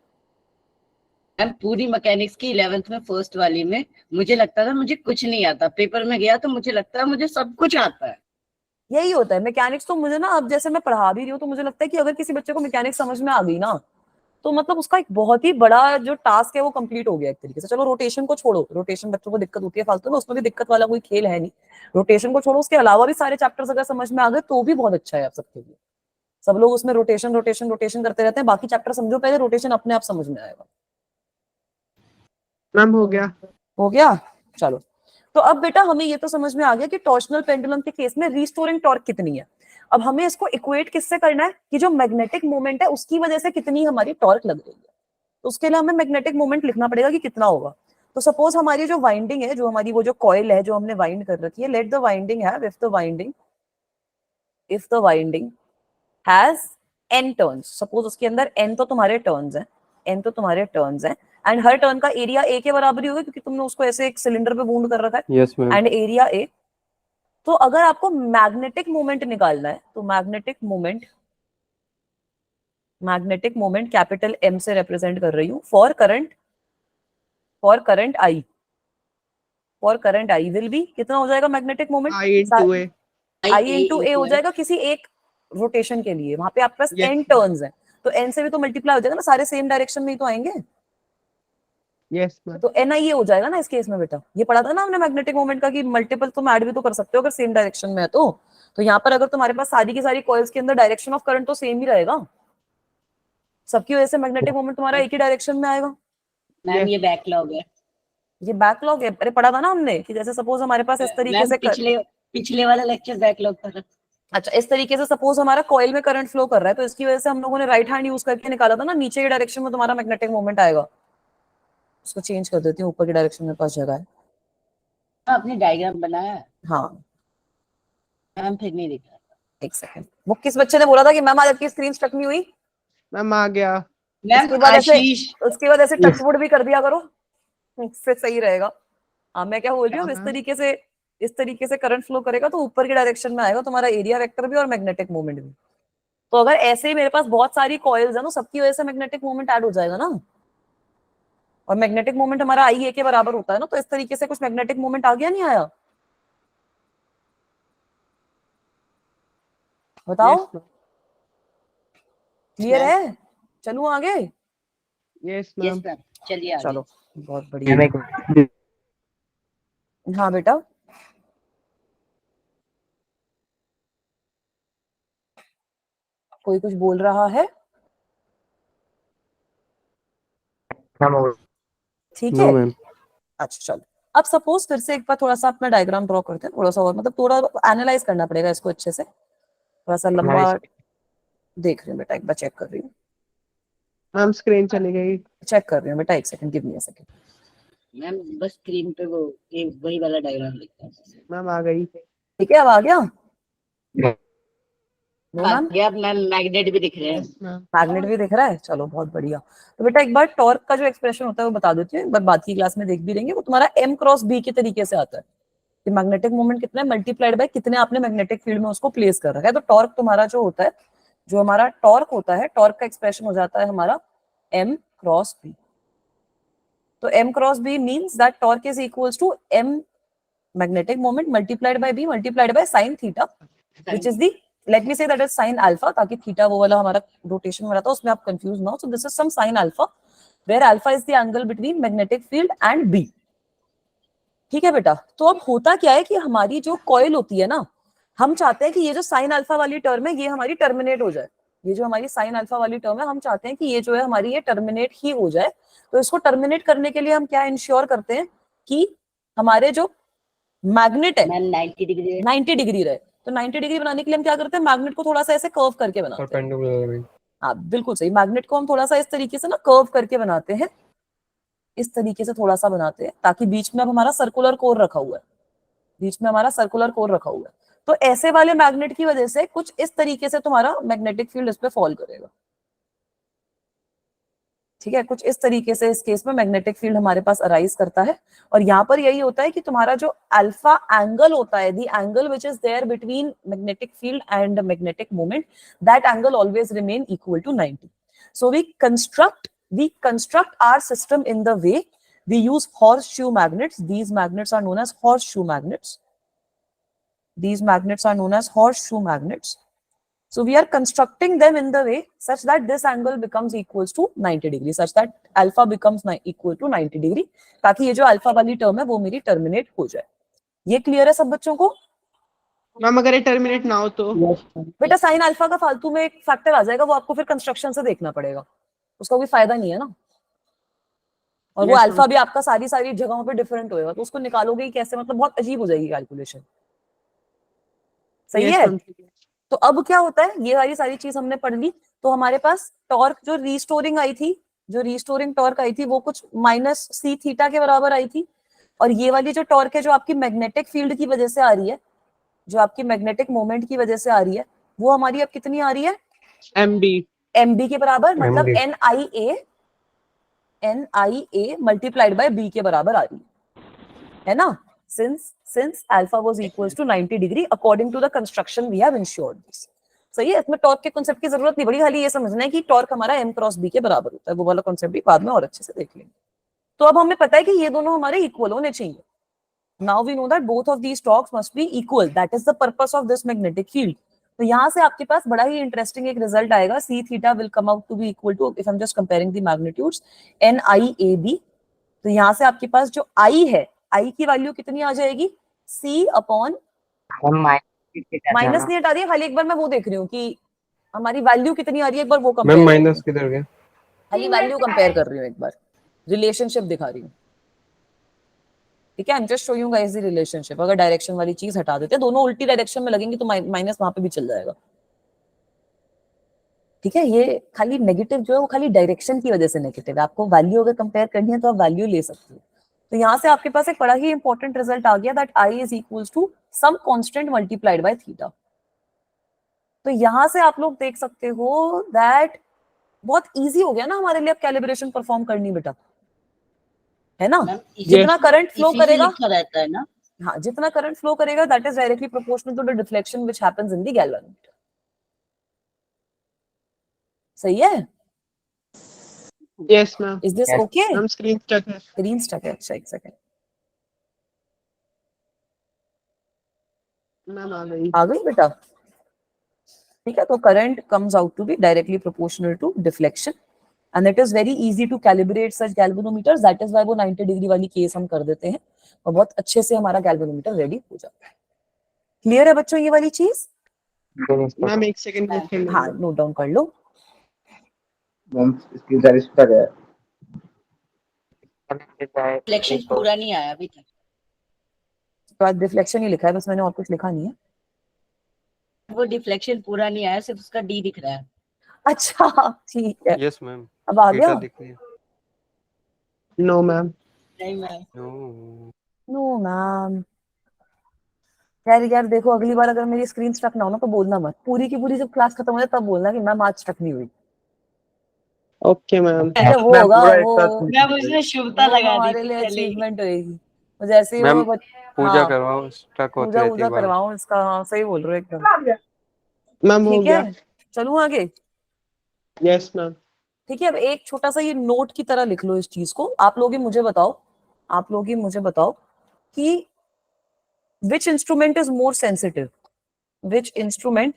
[SPEAKER 2] मैम पूरी मैकेनिक्स की 11th में फर्स्ट वाली में मुझे लगता था मुझे कुछ नहीं आता, पेपर में गया तो मुझे लगता है मुझे सब कुछ आता है।
[SPEAKER 1] यही होता है मैकेनिक्स तो। मुझे ना अब जैसे मैं पढ़ा भी रही हूँ तो मुझे लगता है कि अगर किसी बच्चे को मैकेनिक्स समझ में आ गई ना, तो मतलब उसका एक बहुत ही बड़ा जो टास्क है वो कंप्लीट हो गया एक तरीके से। चलो रोटेशन को छोड़ो, रोटेशन बच्चों को दिक्कत होती है फालतू में, उसमें भी दिक्कत वाला कोई खेल है नहीं। रोटेशन को छोड़ो, उसके अलावा भी सारे चैप्टर्स अगर समझ में आ गए तो भी बहुत अच्छा है आप सबके लिए। सब लोग उसमें रोटेशन रोटेशन रोटेशन करते रहते हैं, बाकी चैप्टर समझो पहले, रोटेशन अपने आप समझ में आएगा।
[SPEAKER 5] मैम हो गया।
[SPEAKER 1] हो गया, चलो। तो अब बेटा हमें ये तो समझ में आ गया कि टॉर्शनल पेंडुलम के केस में रीस्टोरिंग टॉर्क कितनी है। अब हमें इसको इक्वेट किससे करना है कि जो मैग्नेटिक मोमेंट है उसकी वजह से कितनी हमारी टॉर्क लग रही है। तो उसके लिए हमें मैग्नेटिक मोमेंट लिखना पड़ेगा कि कितना होगा। तो सपोज हमारी जो वाइंडिंग है, जो हमारी वो जो कॉइल है जो हमने वाइंड कर रखी है, let the winding have, if the winding has n turns, suppose उसके अंदर n तो तुम्हारे टर्न्स हैं, एंड हर टर्न का एरिया a के बराबर ही होगा क्योंकि तुमने उसको ऐसे एक सिलेंडर पे वूंड कर रखा है,
[SPEAKER 3] yes ma'am.
[SPEAKER 1] And area a। तो अगर आपको मैग्नेटिक मोमेंट निकालना है तो मैग्नेटिक मोमेंट कैपिटल M से रिप्रेजेंट कर रही हूँ, for current I will be, कितना हो जाएगा magnetic moment?
[SPEAKER 5] I/A।
[SPEAKER 1] I into a हो जाएगा किसी एक रोटेशन के लिए, वहां पे आपके पास
[SPEAKER 5] Yes,
[SPEAKER 1] n टर्न्स हैं, तो n से भी तो मल्टीप्लाई हो जाएगा ना, सारे सेम डायरेक्शन में ही तो आएंगे,
[SPEAKER 5] yes मैम।
[SPEAKER 1] तो एन आई ए हो जाएगा ना इस केस में। बेटा ये पढ़ा था ना हमने मैग्नेटिक मोमेंट का कि मल्टीपल तुम ऐड भी तो कर सकते हो अगर सेम डायरेक्शन में है तो यहाँ पर अगर तुम्हारे पास सारी की सारी कॉइल्स के अंदर डायरेक्शन ऑफ करंट तो सेम ही रहेगा, सबकी वजह से मैग्नेटिक मोमेंट तुम्हारा एक ही डायरेक्शन में आएगा।
[SPEAKER 2] मैम ये बैकलॉग है।
[SPEAKER 1] ये बैकलॉग है, अरे पढ़ा था ना हमने कि जैसे सपोज हमारे पास इस तरीके
[SPEAKER 2] मैम
[SPEAKER 1] से
[SPEAKER 2] पिछले वाला लेक्चर बैकलॉग था।
[SPEAKER 1] अच्छा, इस तरीके से सपोज हमारा कॉइल में करंट फ्लो कर रहा है, तो इसकी वजह से हम लोगों ने राइट हैंड यूज करके निकाला था ना, नीचे की डायरेक्शन में तुम्हारा मैग्नेटिक मोमेंट आएगा। उसको चेंज कर देती हूँ, ऊपर की डायरेक्शन में पास जगह है।
[SPEAKER 2] आपने डायग्राम बनाया है?
[SPEAKER 1] हाँ,
[SPEAKER 2] मैम फिर नहीं दिख रहा।
[SPEAKER 1] एक सेकंड। वो किस बच्चे ने बोला था कि मैम आज आपकी स्क्रीन स्टक नहीं हुई?
[SPEAKER 5] मैम आ गया।
[SPEAKER 2] मैम
[SPEAKER 1] उसके बाद ऐसे
[SPEAKER 2] आशीष,
[SPEAKER 1] उसके बाद ऐसे टचवुड भी कर दिया करो, इससे सही रहेगा। हाँ, मैं क्या बोल रही हूँ, इस तरीके से करंट फ्लो करेगा तो ऊपर की डायरेक्शन में आएगा तुम्हारा एरिया वेक्टर भी और मैग्नेटिक मोमेंट भी। तो अगर ऐसे ही मेरे पास बहुत सारी कॉइल्स है ना, सबकी वजह से मैग्नेटिक मोमेंट ऐड हो जाएगा ना, और मैग्नेटिक मोमेंट हमारा आई ए के बराबर होता है ना, तो इस तरीके से कुछ मैग्नेटिक मोमेंट आ गया, नहीं आया? बताओ।
[SPEAKER 5] Yes ma'am.
[SPEAKER 1] क्लियर है? चलूं आगे?
[SPEAKER 5] Yes
[SPEAKER 2] yes
[SPEAKER 5] ma'am.
[SPEAKER 2] मैम, चलिए आगे।
[SPEAKER 1] चलो, बहुत बढ़िया। हाँ बेटा, कोई कुछ बोल रहा है? ठीक
[SPEAKER 3] नो
[SPEAKER 1] है,
[SPEAKER 3] मैम।
[SPEAKER 1] अच्छा चलो। अब सपोज फिर से एक बार थोड़ा सा अपना डायग्राम ड्रॉ करते हैं, थोड़ा सा और, मतलब थोड़ा एनालाइज करना पड़ेगा इसको अच्छे से, थोड़ा सा लंबा। देख रही हूँ बेटा, एक बार चेक कर रही हूँ,
[SPEAKER 5] मैम स्क्रीन चली गई।
[SPEAKER 1] चेक कर रही हूँ बेटा, एक second, give me a second.
[SPEAKER 2] Ma'am बस स्क्रीन पे वो वही वाला डायग्राम लिखा है।
[SPEAKER 5] मैम आ गई।
[SPEAKER 1] ठीक है, अब आ गया? No ma'am?
[SPEAKER 2] आगे आप मैम मैग्नेट भी दिख रहे हैं।
[SPEAKER 5] Yes ma'am.
[SPEAKER 1] मैग्नेट भी दिख रहा है, चलो बहुत बढ़िया। तो बेटा एक बार टॉर्क का जो एक्सप्रेशन होता है वो बता देती हूँ, एक बार बात की क्लास में देख भी लेंगे। वो तुम्हारा m क्रॉस b के तरीके से आता है कि मैग्नेटिक मोमेंट कितना है मल्टीप्लाइड बाय कितने आपने मैग्नेटिक फील्ड में उसको प्लेस कर रखा है। तो टॉर्क तुम्हारा जो होता है, जो हमारा टॉर्क होता है, टॉर्क का एक्सप्रेशन हो जाता है हमारा m क्रॉस b। तो m cross b means that torque is equals to m magnetic moment multiplied by b multiplied by sin theta, which is the, let me say that is sin alpha, ताकि थीटा वो वाला हमारा रोटेशन में रहता है, उसमें आप कंफ्यूज ना हो। So this is some sin alpha where alpha is the angle between magnetic field and B। ठीक है बेटा, तो अब होता क्या है कि हमारी जो कॉइल होती है ना, हम चाहते हैं कि ये जो sin alpha वाली टर्म है ये हमारी टर्मिनेट हो जाए। ये जो हमारी sin alpha वाली टर्म है, हम चाहते हैं कि ये जो है हमारी ये टर्मिनेट ही हो जाए। तो इसको टर्मिनेट करने के लिए हम क्या इंश्योर करते हैं कि हमारे जो मैग्नेट है
[SPEAKER 2] मैम 90 डिग्री
[SPEAKER 1] 90 डिग्री रहे। तो 90 डिग्री बनाने के लिए हम क्या करते हैं, मैग्नेट को थोड़ा सा ऐसे कर्व करके बनाते हैं।
[SPEAKER 3] परपेंडिकुलर।
[SPEAKER 1] हाँ बिल्कुल सही, मैग्नेट को हम थोड़ा सा इस तरीके से ना कर्व करके बनाते हैं, इस तरीके से थोड़ा सा बनाते हैं, ताकि बीच में अब हमारा सर्कुलर कोर रखा हुआ है, बीच में हमारा सर्कुलर कोर रखा हुआ है। तो ऐसे वाले मैग्नेट की वजह से कुछ इस तरीके से तुम्हारा मैग्नेटिक फील्ड इस पे फॉल करेगा। ठीक है, कुछ इस तरीके से इस केस में मैग्नेटिक फील्ड हमारे पास अराइज करता है। और यहाँ पर यही होता है कि तुम्हारा जो अल्फा एंगल होता है, the angle which is there between magnetic field and magnetic moment, that angle always remain equal to 90। So we construct our system in the way we use horseshoe magnets. These magnets are known as horseshoe magnets. These magnets are known as horseshoe magnets. So we are constructing them in the way such that this angle becomes equals to 90 degree, such that alpha becomes equal to 90 degree, ताकि ये जो अल्फा वाली टर्म है वो मेरी टर्मिनेट हो जाए। ये क्लियर है सब बच्चों को?
[SPEAKER 5] मैम अगर ये टर्मिनेट ना हो तो?
[SPEAKER 1] बेटा साइन अल्फा का फालतू में एक फैक्टर आ जाएगा, वो आपको फिर कंस्ट्रक्शन से देखना पड़ेगा, उसका कोई फायदा नहीं है ना। और वो अल्फा भी आपका सारी सारी जगहों पे डिफरेंट होएगा, तो उसको निकालोगे ही कैसे, मतलब बहुत अजीब हो जाएगी कैलकुलेशन। सही है? तो अब क्या होता है, ये वाली सारी चीज हमने पढ़ ली। तो हमारे पास टॉर्क जो रीस्टोरिंग आई थी, जो रीस्टोरिंग टॉर्क आई थी वो कुछ माइनस सी थीटा के बराबर आई थी। और ये वाली जो टॉर्क है जो आपकी मैग्नेटिक फील्ड की वजह से आ रही है, जो आपकी मैग्नेटिक मोमेंट की वजह से आ रही है, वो हमारी अब कितनी आ रही है? एमबी के बराबर, मतलब N I A multiplied by B के बराबर आ रही है ना। since alpha was equals to 90 degree according to the construction we have ensured this। सही है, इसमें टॉर्क के कॉन्सेप्ट की जरूरत नहीं पड़ी, खाली ये समझना है कि टॉर्क हमारा m क्रॉस b के बराबर होता है। वो वाला कॉन्सेप्ट भी बाद में और अच्छे से देख लेंगे। तो अब हमें पता है कि ये दोनों हमारे इक्वल होने चाहिए। Now we know that both of these torques must be equal, that is the purpose of this magnetic field. तो यहाँ से आपके पास बड़ा ही इंटरेस्टिंग एक रिजल्ट आएगा, C theta will come out to be equal to, if I am just comparing the magnitudes, N I A B. तो यहाँ से आपके पास जो आई है, आई की वैल्यू कितनी आ जाएगी? सी अपॉन माइनस नहीं हटा रही है, खाली एक बार मैं वो देख रही हूँ कि हमारी वैल्यू कितनी आ रही है, एक बार वो कंपेयर।
[SPEAKER 3] मैम माइनस किधर गया?
[SPEAKER 1] खाली वैल्यू कंपेयर कर रही हूँ, एक बार रिलेशनशिप दिखा रही हूँ। ठीक है, आई am just showing you guys the relationship. अगर डायरेक्शन वाली चीज हटा देते हैं, दोनों उल्टी डायरेक्शन में लगेंगी तो माइनस वहां पे भी चल जाएगा। ठीक है, ये खाली नेगेटिव जो है वो खाली डायरेक्शन की वजह से नेगेटिव है। आपको वैल्यू अगर कंपेयर करनी है तो आप वैल्यू ले सकते हो। तो यहाँ से आपके पास एक बड़ा ही इंपॉर्टेंट रिजल्ट आ गया that I is equals to some constant multiplied by theta. तो यहाँ से आप लोग देख सकते हो दैट बहुत इजी हो गया ना हमारे लिए अब कैलिब्रेशन परफॉर्म करनी बेटा, है ना।
[SPEAKER 2] मैम
[SPEAKER 1] जितना करंट फ्लो
[SPEAKER 2] इसी से
[SPEAKER 1] करेगा,
[SPEAKER 2] लिखा रहता है ना।
[SPEAKER 1] हाँ, जितना करंट फ्लो करेगा that is directly proportional to the deflection which happens in the galvanometer. सही है?
[SPEAKER 5] Yes, ma'am.
[SPEAKER 1] Is this okay?
[SPEAKER 5] Ma'am, screen stuck है.
[SPEAKER 1] स्क्रीन स्टक है, अच्छा एक सेकंड।
[SPEAKER 5] Ma'am आ गई.
[SPEAKER 1] आ गई बेटा? ठीक है, तो current comes out to be directly proportional to deflection and it is very easy to calibrate such galvanometers. That is why वो 90 डिग्री वाली केस हम कर देते हैं और बहुत अच्छे से हमारा गैल्वेनोमीटर रेडी हो जाता है। क्लियर है बच्चों ये वाली चीज?
[SPEAKER 5] Ma'am एक सेकंड वेट कर
[SPEAKER 1] हाँ, नोट डाउन कर लो।
[SPEAKER 4] मैम इसकी रिश्ता है।
[SPEAKER 2] रिफ्लेक्शन पूरा नहीं आया अभी तक।
[SPEAKER 1] तो आज डिफ्लेक्शन ही लिखा है बस, मैंने और कुछ लिखा नहीं है।
[SPEAKER 2] वो डिफ्लेक्शन पूरा नहीं आया, सिर्फ उसका डी दिख रहा है।
[SPEAKER 1] अच्छा ठीक है,
[SPEAKER 3] यस मैम,
[SPEAKER 1] अब आ
[SPEAKER 3] थीटा
[SPEAKER 1] गया।
[SPEAKER 3] दिख रही है।
[SPEAKER 5] No, ma'am.
[SPEAKER 2] नहीं मैम,
[SPEAKER 3] नो
[SPEAKER 1] नो मैम। यार यार देखो, अगली बार अगर मेरी स्क्रीन स्टक ना हो ना तो बोलना मत। पूरी की पूरी जब क्लास खत्म हो जाए तब बोलना कि मैम आज स्टक नहीं हुई।
[SPEAKER 5] Okay, ma'am.
[SPEAKER 1] ठीक है, वो
[SPEAKER 4] मैम
[SPEAKER 1] होगा
[SPEAKER 4] पूरा एक
[SPEAKER 1] वो
[SPEAKER 4] साथ
[SPEAKER 2] मैम उसने शुभता
[SPEAKER 1] वो
[SPEAKER 2] लगा दी
[SPEAKER 1] हमारे
[SPEAKER 2] थी
[SPEAKER 1] लिए
[SPEAKER 2] पहले ही।
[SPEAKER 1] अचीवमेंट होएगी। तो जैसे ही
[SPEAKER 3] मैम,
[SPEAKER 1] वो
[SPEAKER 3] पूजा
[SPEAKER 1] हाँ,
[SPEAKER 3] करवाओ, स्टक होती
[SPEAKER 1] पूजा
[SPEAKER 3] रहती
[SPEAKER 1] पूजा
[SPEAKER 3] है बार।
[SPEAKER 1] करवाऊं इसका। हाँ, सही बोल रहे हो एकदम।
[SPEAKER 5] Ma'am हो
[SPEAKER 1] ठीक
[SPEAKER 5] गया.
[SPEAKER 1] है, चलूं आगे।
[SPEAKER 5] Yes, ma'am.
[SPEAKER 1] ठीक है, अब एक छोटा सा ये नोट की तरह लिख लो इस चीज को। आप लोग ही मुझे बताओ, आप लोग ही मुझे बताओ कि which instrument is more sensitive? Which instrument,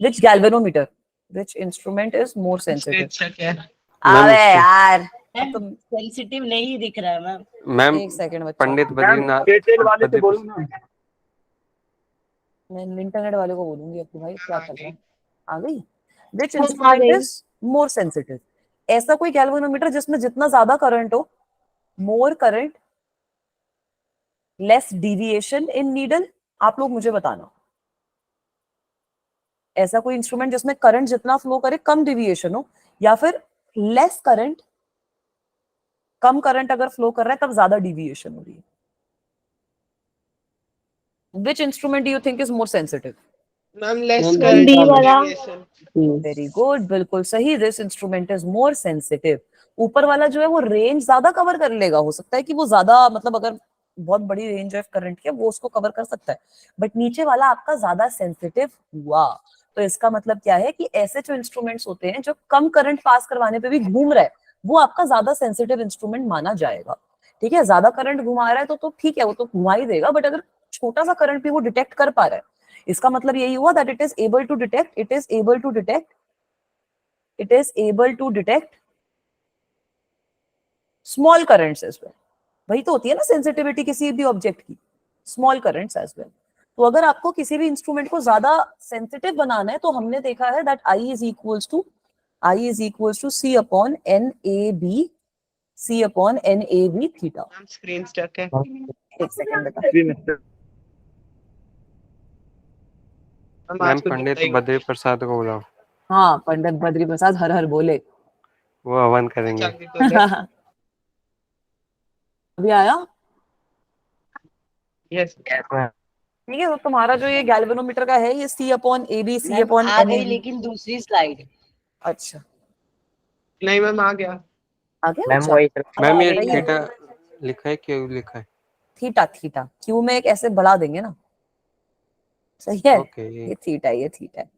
[SPEAKER 1] which galvanometer, which instrument is more sensitive?
[SPEAKER 5] Screen stuck है.
[SPEAKER 1] अबे
[SPEAKER 3] मैम
[SPEAKER 1] यार, अब
[SPEAKER 2] मैम
[SPEAKER 1] तुम
[SPEAKER 2] सेंसिटिव नहीं दिख रहा है मैम।
[SPEAKER 3] मैम
[SPEAKER 1] एक सेकंड बच्चों,
[SPEAKER 3] पंडित
[SPEAKER 4] मैम
[SPEAKER 3] बद्रीनाथ
[SPEAKER 4] एयरटेल वाले से बोलो ना।
[SPEAKER 1] मैं इंटरनेट वाले को बोलूंगी अब कि भाई क्या
[SPEAKER 5] आ
[SPEAKER 1] कर रहा
[SPEAKER 5] गई.
[SPEAKER 1] है। आ गई? Which instrument is more sensitive? ऐसा कोई गैल्वेनोमीटर जिसमें जितना ज्यादा करंट हो, मोर करंट, लेस डिविएशन इन नीडल। आप लोग मुझे बताना, ऐसा कोई इंस्ट्रूमेंट जिसमें करंट जितना फ्लो करे कम डिविएशन हो, या फिर लेस करंट, कम करंट अगर फ्लो कर रहा है तब ज्यादा डिविएशन हो रही है। Which instrument do you think is more sensitive?
[SPEAKER 5] Ma'am less
[SPEAKER 4] Ma'am,
[SPEAKER 5] current
[SPEAKER 4] D
[SPEAKER 5] for
[SPEAKER 4] वाला.
[SPEAKER 5] deviation.
[SPEAKER 1] वेरी गुड, बिल्कुल सही। This instrument is more sensitive. ऊपर वाला जो है वो रेंज ज्यादा कवर कर लेगा। हो सकता है कि वो ज्यादा, मतलब अगर बहुत बड़ी रेंज ऑफ करंट की है वो उसको कवर कर सकता है, बट नीचे वाला आपका ज्यादा सेंसिटिव हुआ। तो इसका मतलब क्या है कि ऐसे जो इंस्ट्रूमेंट्स होते हैं जो कम करंट पास करवाने पे भी घूम रहा है, वो आपका ज्यादा सेंसिटिव इंस्ट्रूमेंट माना जाएगा। ठीक है, ज्यादा करंट घुमा रहा है तो ठीक है, वो तो घुमा ही देगा, बट अगर छोटा सा करंट भी वो डिटेक्ट कर पा रहा है, इसका मतलब यही हुआ that it is able to detect, it is able to detect, it is able to detect small currents as well। वही तो होती है ना सेंसिटिविटी किसी भी ऑब्जेक्ट की, स्मॉल करंट्स एज वेल। तो अगर आपको किसी भी इंस्ट्रूमेंट को ज्यादा सेंसिटिव बनाना है तो हमने देखा है that I is equals to C upon NAB, C upon NAB theta.
[SPEAKER 5] Ma'am screen stuck है.
[SPEAKER 1] एक सेकंड बेटा,
[SPEAKER 5] Ma'am
[SPEAKER 3] मैम
[SPEAKER 5] आज कुछ
[SPEAKER 3] पंडित
[SPEAKER 5] बताइए.
[SPEAKER 3] बद्री प्रसाद को बुलाओ,
[SPEAKER 1] हाँ पंडित बद्री प्रसाद हर हर बोले।
[SPEAKER 3] वो हवन करेंगे।
[SPEAKER 5] चांदी तो है.
[SPEAKER 1] अभी आया?
[SPEAKER 5] Yes.
[SPEAKER 1] ठीक है, तो तुम्हारा जो ये गैल्वेनोमीटर का है ये C upon AB, C
[SPEAKER 2] ma'am
[SPEAKER 1] upon
[SPEAKER 2] आ गई
[SPEAKER 1] NAB।
[SPEAKER 2] लेकिन दूसरी स्लाइड।
[SPEAKER 1] अच्छा,
[SPEAKER 5] नहीं मैम आ गया.
[SPEAKER 1] आ गया बच्चा?
[SPEAKER 3] मैम ये
[SPEAKER 1] सही है।
[SPEAKER 3] थीटा लिखा है, क्यों लिखा है?
[SPEAKER 1] थीटा, थीटा क्यू में एक ऐसे बढ़ा देंगे ना। सही है,
[SPEAKER 3] ओके।
[SPEAKER 1] ये थीटा है, ये थीटा है।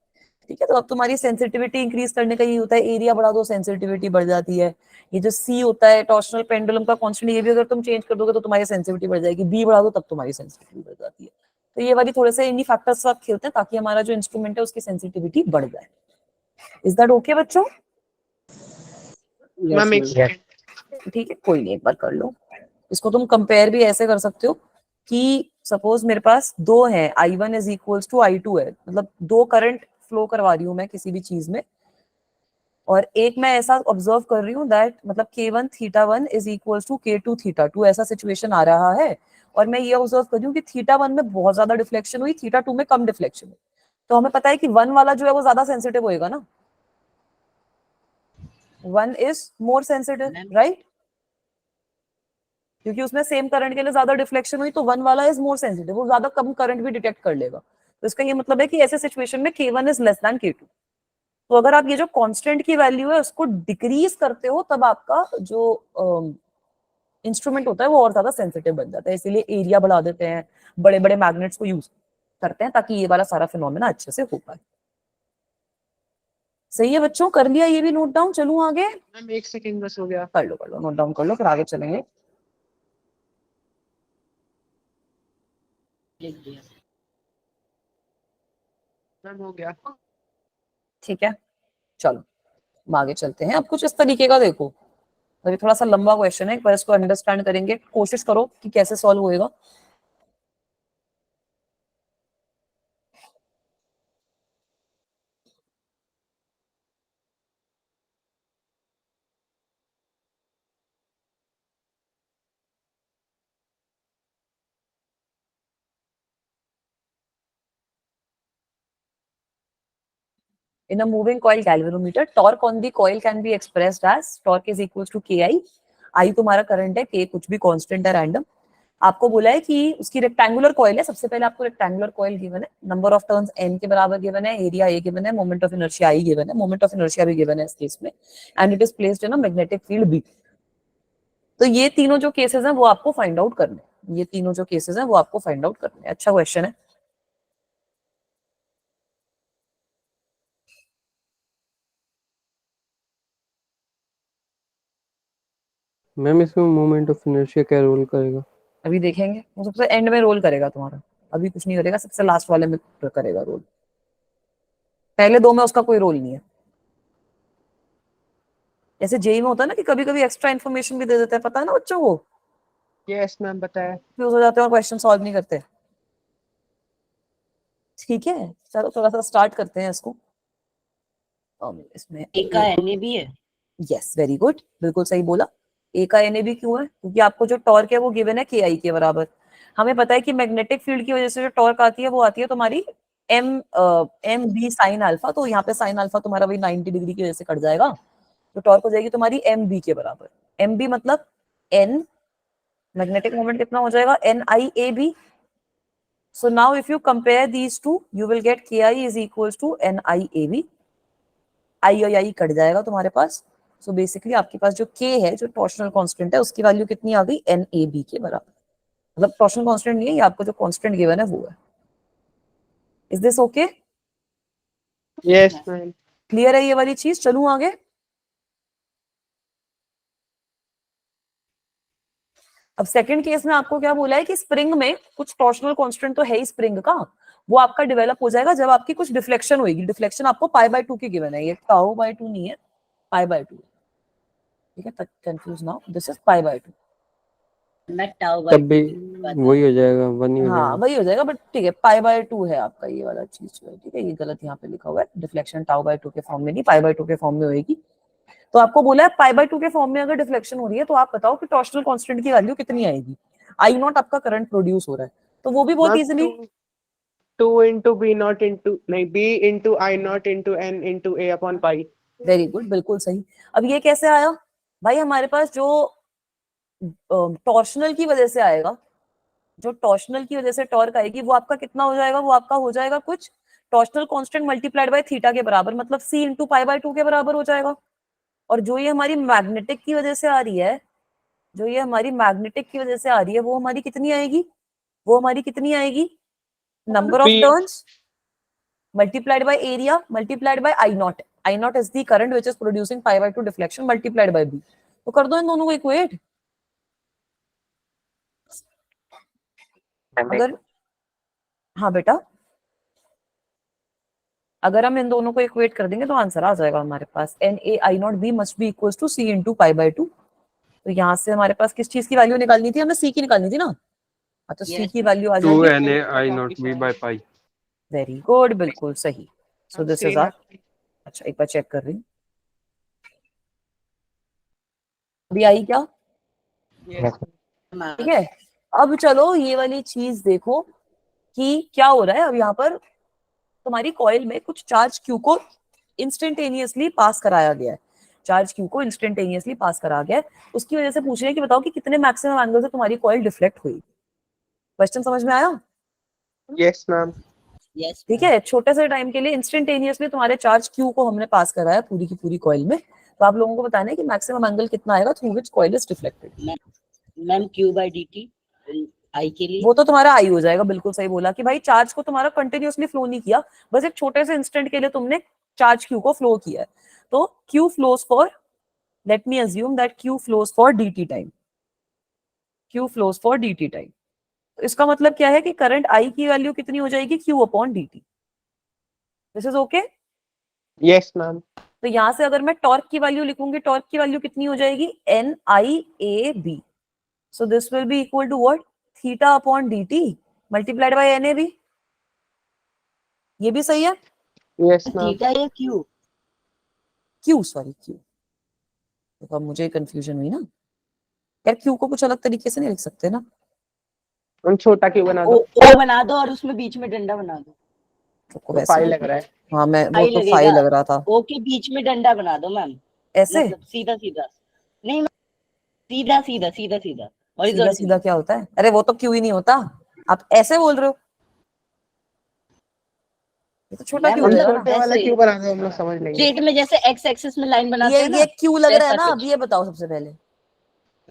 [SPEAKER 1] ठीक है, तो अब तुम्हारी सेंसिटिविटी इंक्रीज करने का ये होता है, एरिया बढ़ा दो सेंसिटिविटी बढ़ जाती है। ये जो सी होता है टॉर्शनल पेंडुलम का कांस्टेंट, ये भी अगर तुम चेंज कर दोगे तो तुम्हारी सेंसिटिविटी बढ़ जाएगी। बी बढ़ा दो तब तुम्हारी सेंसिटिविटी बढ़ जाती है। तो ये वाली थोड़े से इन्हीं फैक्टर्स साथ खेलते हैं ताकि हमारा जो इंस्ट्रूमेंट है उसकी सेंसिटिविटी बढ़ जाए। इज दैट ओके बच्चों?
[SPEAKER 5] Ma'am एक second.
[SPEAKER 1] ठीक है, कोई नहीं, एक बार कर लो इसको। तुम कंपेयर भी ऐसे कर सकते हो कि सपोज मेरे पास दो है, I1 is equals to I2 है, मतलब दो करंट फ्लो करवा रही हूँ मैं किसी भी चीज में, और एक मैं ऐसा ऑब्जर्व कर रही हूँ दैट मतलब k1 θ1 is equal to k2 θ2, ऐसा सिचुएशन आ रहा है। और मैं ये ऑब्जर्व कर रही हूँ कि θ1 में बहुत ज्यादा डिफ्लेक्शन हुई, θ2 में कम डिफ्लेक्शन हुई। तो हमें पता है कि 1 वाला जो है वो ज्यादा सेंसिटिव होएगा ना, 1 इज मोर सेंसिटिव, राइट? क्योंकि उसमें सेम करंट के लिए ज्यादा डिफ्लेक्शन हुई, तो 1 वाला इज मोर सेंसिटिव, वो ज्यादा कम करंट भी डिटेक्ट कर लेगा। तो इसका ये मतलब है कि ऐसे सिचुएशन में k1 is less than k2। तो अगर आप ये जो कांस्टेंट की वैल्यू है उसको डिक्रीज करते हो, तब आपका जो इंस्ट्रूमेंट होता है वो और ज्यादा सेंसिटिव बन जाता है। इसीलिए एरिया बढ़ा देते हैं, बड़े बड़े मैग्नेट्स को यूज करते हैं ताकि ये वाला सारा फिनोमेना अच्छे से हो पाए। सही है बच्चों, कर लिया ये भी नोट डाउन? चलूं आगे?
[SPEAKER 5] मैम 1 सेकंड बस हो गया।
[SPEAKER 1] कर लो नोट डाउन कर लो, फिर आगे चलेंगे।
[SPEAKER 2] लिख दिया।
[SPEAKER 5] मैम हो गया।
[SPEAKER 1] ठीक है, चलो हम आगे चलते हैं। अब कुछ इस तरीके का देखो, अभी थोड़ा सा लंबा क्वेश्चन है, पर इसको अंडरस्टैंड करेंगे, कोशिश करो कि कैसे सॉल्व होएगा। In a moving coil galvanometer, torque on the coil can be expressed as torque is equals to Ki. I तुम्हारा करंट है, K कुछ भी कांस्टेंट है, रैंडम। आपको बोला है कि उसकी रेक्टेंगुलर कॉइल है। सबसे पहले आपको रेक्टेंगुलर कॉइल गिवन है, नंबर ऑफ टर्न्स n के बराबर गिवन है, एरिया A गिवन है, moment of inertia I given है, मोमेंट ऑफ इनर्शिया भी गिवन है इस केस में, and it is placed in a magnetic field B। तो ये तीनों जो केसेस हैं वो आपको फाइंड आउट करने हैं, ये तीनों जो केसेस हैं वो आपको फाइंड आउट करने हैं। अच्छा क्वेश्चन है।
[SPEAKER 3] मैम इसमें मोमेंट ऑफ इनर्शिया क्या रोल करेगा?
[SPEAKER 1] अभी देखेंगे, वो सबसे एंड में रोल करेगा तुम्हारा, अभी कुछ नहीं करेगा, सबसे लास्ट वाले में करेगा रोल, पहले दो में उसका कोई रोल नहीं है। जैसे जेई में होता है ना कि कभी कभी एक्स्ट्रा इन्फॉर्मेशन भी दे देते हैं, पता है ना बच्चों को,
[SPEAKER 5] यस मैम बताया।
[SPEAKER 1] कंफ्यूज हो जाते हैं और क्वेश्चन सॉल्व नहीं करते। ठीक है, चलो थोड़ा सा स्टार्ट करते हैं इसको। इसमें
[SPEAKER 2] ए का एन भी है।
[SPEAKER 1] यस वेरी गुड, बिल्कुल सही बोला। ए का एन भी क्यों है? क्योंकि आपको जो टॉर्क है वो गिवन है के आई के बराबर। हमें पता है कि मैग्नेटिक फील्ड की वजह से जो टॉर्क आती है वो आती है तुम्हारी एम बी साइन अल्फा। तो यहाँ पे साइन अल्फा तुम्हारा वही 90 डिग्री की वजह से कट जाएगा, तो टॉर्क हो जाएगी तुम्हारी एम बी के बराबर। एम बी मतलब एन, मैग्नेटिक मोमेंट कितना हो जाएगा, N I A B. So now if you compare these two, you will get Ki is equals to NIAB. I और I कट जाएगा तुम्हारे पास। So basically आपके पास जो K है, जो टॉर्शनल कांस्टेंट है, उसकी वैल्यू कितनी आ गई, NAB के बराबर। मतलब टॉर्शनल कांस्टेंट नहीं है, ये आपको जो कांस्टेंट गिवन है वो है। Is this okay?
[SPEAKER 5] Yes ma'am.
[SPEAKER 1] Clear है ये वाली चीज? चलूं आगे। अब सेकंड केस में आपको क्या बोला है कि स्प्रिंग में कुछ टॉर्शनल कांस्टेंट तो है ही स्प्रिंग का, वो आपका डेवलप हो जाएगा जब आपकी कुछ डिफ्लेक्शन होगी। डिफ्लेक्शन आपको π/2 की गिवन है, ये τ/2 नहीं है, π/2। ठीक है, कंफ्यूज ना, दिस इज π/2।
[SPEAKER 2] मैं टाउ
[SPEAKER 3] तब भी
[SPEAKER 2] बाई
[SPEAKER 3] वही हो जाएगा, 1 ही हो
[SPEAKER 1] हाँ
[SPEAKER 3] जाएगा।
[SPEAKER 1] वही हो जाएगा, बट ठीक है π/2 है आपका ये वाला चीज जो है। ठीक है, ये गलत यहाँ पे लिखा हुआ है, डिफ्लेक्शन τ/2 के फॉर्म में नहीं, π/2 के फॉर्म में होगी। तो आपको बोला है π/2 के फॉर्म में अगर डिफ्लेक्शन हो रही है तो आप बताओ कि टॉर्शनल कांस्टेंट की वैल्यू कितनी आएगी। आई नॉट आपका करंट प्रोड्यूस हो रहा है, तो वो भी बहुत easily
[SPEAKER 5] 2 into B naught into नहीं B into I naught into N into A upon pi।
[SPEAKER 1] Very good, बिल्कुल सही। अब ये कैसे आया भाई? हमारे पास जो टॉर्शनल की वजह से आएगा, जो टॉर्शनल की वजह से टॉर्क आएगी, वो आपका कितना हो जाएगा, वो आपका हो जाएगा कुछ torsional constant multiplied by theta के बराबर, मतलब c इंटू π/2 के बराबर हो जाएगा। और जो ये हमारी मैग्नेटिक की वजह से आ रही है, जो ये हमारी मैग्नेटिक की वजह से आ रही है, वो हमारी कितनी आएगी, वो हमारी कितनी आएगी, number of
[SPEAKER 5] B
[SPEAKER 1] turns multiplied by area multiplied by I naught. I naught is the current which is producing π/2 deflection multiplied by B. तो कर दो इन दोनों को इक्वेट। अगर हाँ बेटा, अगर हम इन दोनों को इक्वेट कर देंगे तो आंसर आ जाएगा हमारे पास, NA I naught B must be equals to C into π/2। तो यहाँ से हमारे पास किस चीज की वैल्यू निकालनी थी, हमें C की निकालनी थी ना। तो C की वैल्यू आ
[SPEAKER 3] 2
[SPEAKER 1] जाएगी
[SPEAKER 3] NA I naught B by pi।
[SPEAKER 1] Very good, बिल्कुल सही। सो दिस इज आर, अच्छा एक बार चेक कर रही हूँ, अभी आई क्या?
[SPEAKER 5] Yes.
[SPEAKER 1] ठीक है, अब चलो ये वाली चीज देखो कि क्या हो रहा है। अब यहाँ पर तुम्हारी कॉइल में कुछ चार्ज क्यू को इंस्टेंटेनियसली पास कराया गया है, चार्ज क्यू को इंस्टेंटेनियसली पास करा गया है। उसकी वजह से पूछ रहे हैं कि बताओ कि कितने मैक्सिमम एंगल से तुम्हारी कॉइल डिफ्लेक्ट हुई। क्वेश्चन समझ में आया?
[SPEAKER 5] Yes, ma'am.
[SPEAKER 2] यस
[SPEAKER 1] ठीक है, छोटे से टाइम के लिए इंस्टेंटेनियसली तुम्हारे चार्ज क्यू को हमने पास कराया पूरी की पूरी कॉइल में। तो आप लोगों को बताना है कि मैक्सिमम एंगल कितना आएगा through which coil is deflected.
[SPEAKER 2] Ma'am Q by D T I के लिए
[SPEAKER 1] वो तो तुम्हारा आई हो जाएगा। बिल्कुल सही बोला कि भाई चार्ज को तुम्हारा कंटिन्यूअसली फ्लो नहीं किया, बस एक छोटे से इंस्टेंट के लिए तुमने चार्ज क्यू को फ्लो किया है। तो Q flows for, let me assume that Q flows for dt time, Q flows for dt time. तो इसका मतलब क्या है कि करंट आई की वैल्यू कितनी हो जाएगी? Q upon dt। This is okay.
[SPEAKER 5] Yes, ma'am.
[SPEAKER 1] तो यहां से अगर मैं टॉर्क की वैल्यू लिखूंगी, टॉर्क की वैल्यू कितनी हो जाएगी? NIAB। So this will be equal to what? Theta upon dt multiplied by NAB। ये भी सही है?
[SPEAKER 5] Yes, ma'am.
[SPEAKER 2] थीटा या क्यू?
[SPEAKER 1] Q, sorry Q. देखो अब मुझे कंफ्यूजन हुई ना यार, क्यू को कुछ अलग तरीके से नहीं लिख सकते ना?
[SPEAKER 5] हम छोटा क्यों बना
[SPEAKER 2] ओ
[SPEAKER 5] दो?
[SPEAKER 2] ओ बना दो और उसमें बीच में डंडा बना दो।
[SPEAKER 1] तो
[SPEAKER 5] तो फाइल लग रहा है।
[SPEAKER 1] हाँ, मैं वो
[SPEAKER 2] फाई
[SPEAKER 1] तो
[SPEAKER 2] लगेगा।
[SPEAKER 1] फाई लग रहा था
[SPEAKER 2] ओ के बीच में डंडा बना दो मैम,
[SPEAKER 1] ऐसे।
[SPEAKER 2] मतलब सीधा सीधा नहीं मैम, सीधा सीधा सीधा सीधा
[SPEAKER 1] सीधा
[SPEAKER 2] हॉरिजॉन्टली।
[SPEAKER 1] सीधा क्या होता है? अरे वो तो क्यू ही नहीं होता, आप ऐसे बोल रहे हो। ये तो छोटा
[SPEAKER 2] मैम
[SPEAKER 1] क्यू हो
[SPEAKER 5] हम
[SPEAKER 1] जाएगा
[SPEAKER 2] मतलब
[SPEAKER 1] ना।
[SPEAKER 5] छोटे वाला
[SPEAKER 2] ऐसे
[SPEAKER 5] क्यों बना दे, हम लोग समझ लेंगे।
[SPEAKER 2] स्ट्रेट में जैसे एक्स एक्सिस में लाइन बनाते हैं ना,
[SPEAKER 1] ये क्यू लग रहा है
[SPEAKER 2] वैसा
[SPEAKER 1] ना? अब
[SPEAKER 2] कुछ।
[SPEAKER 1] ये बताओ सबसे पहले।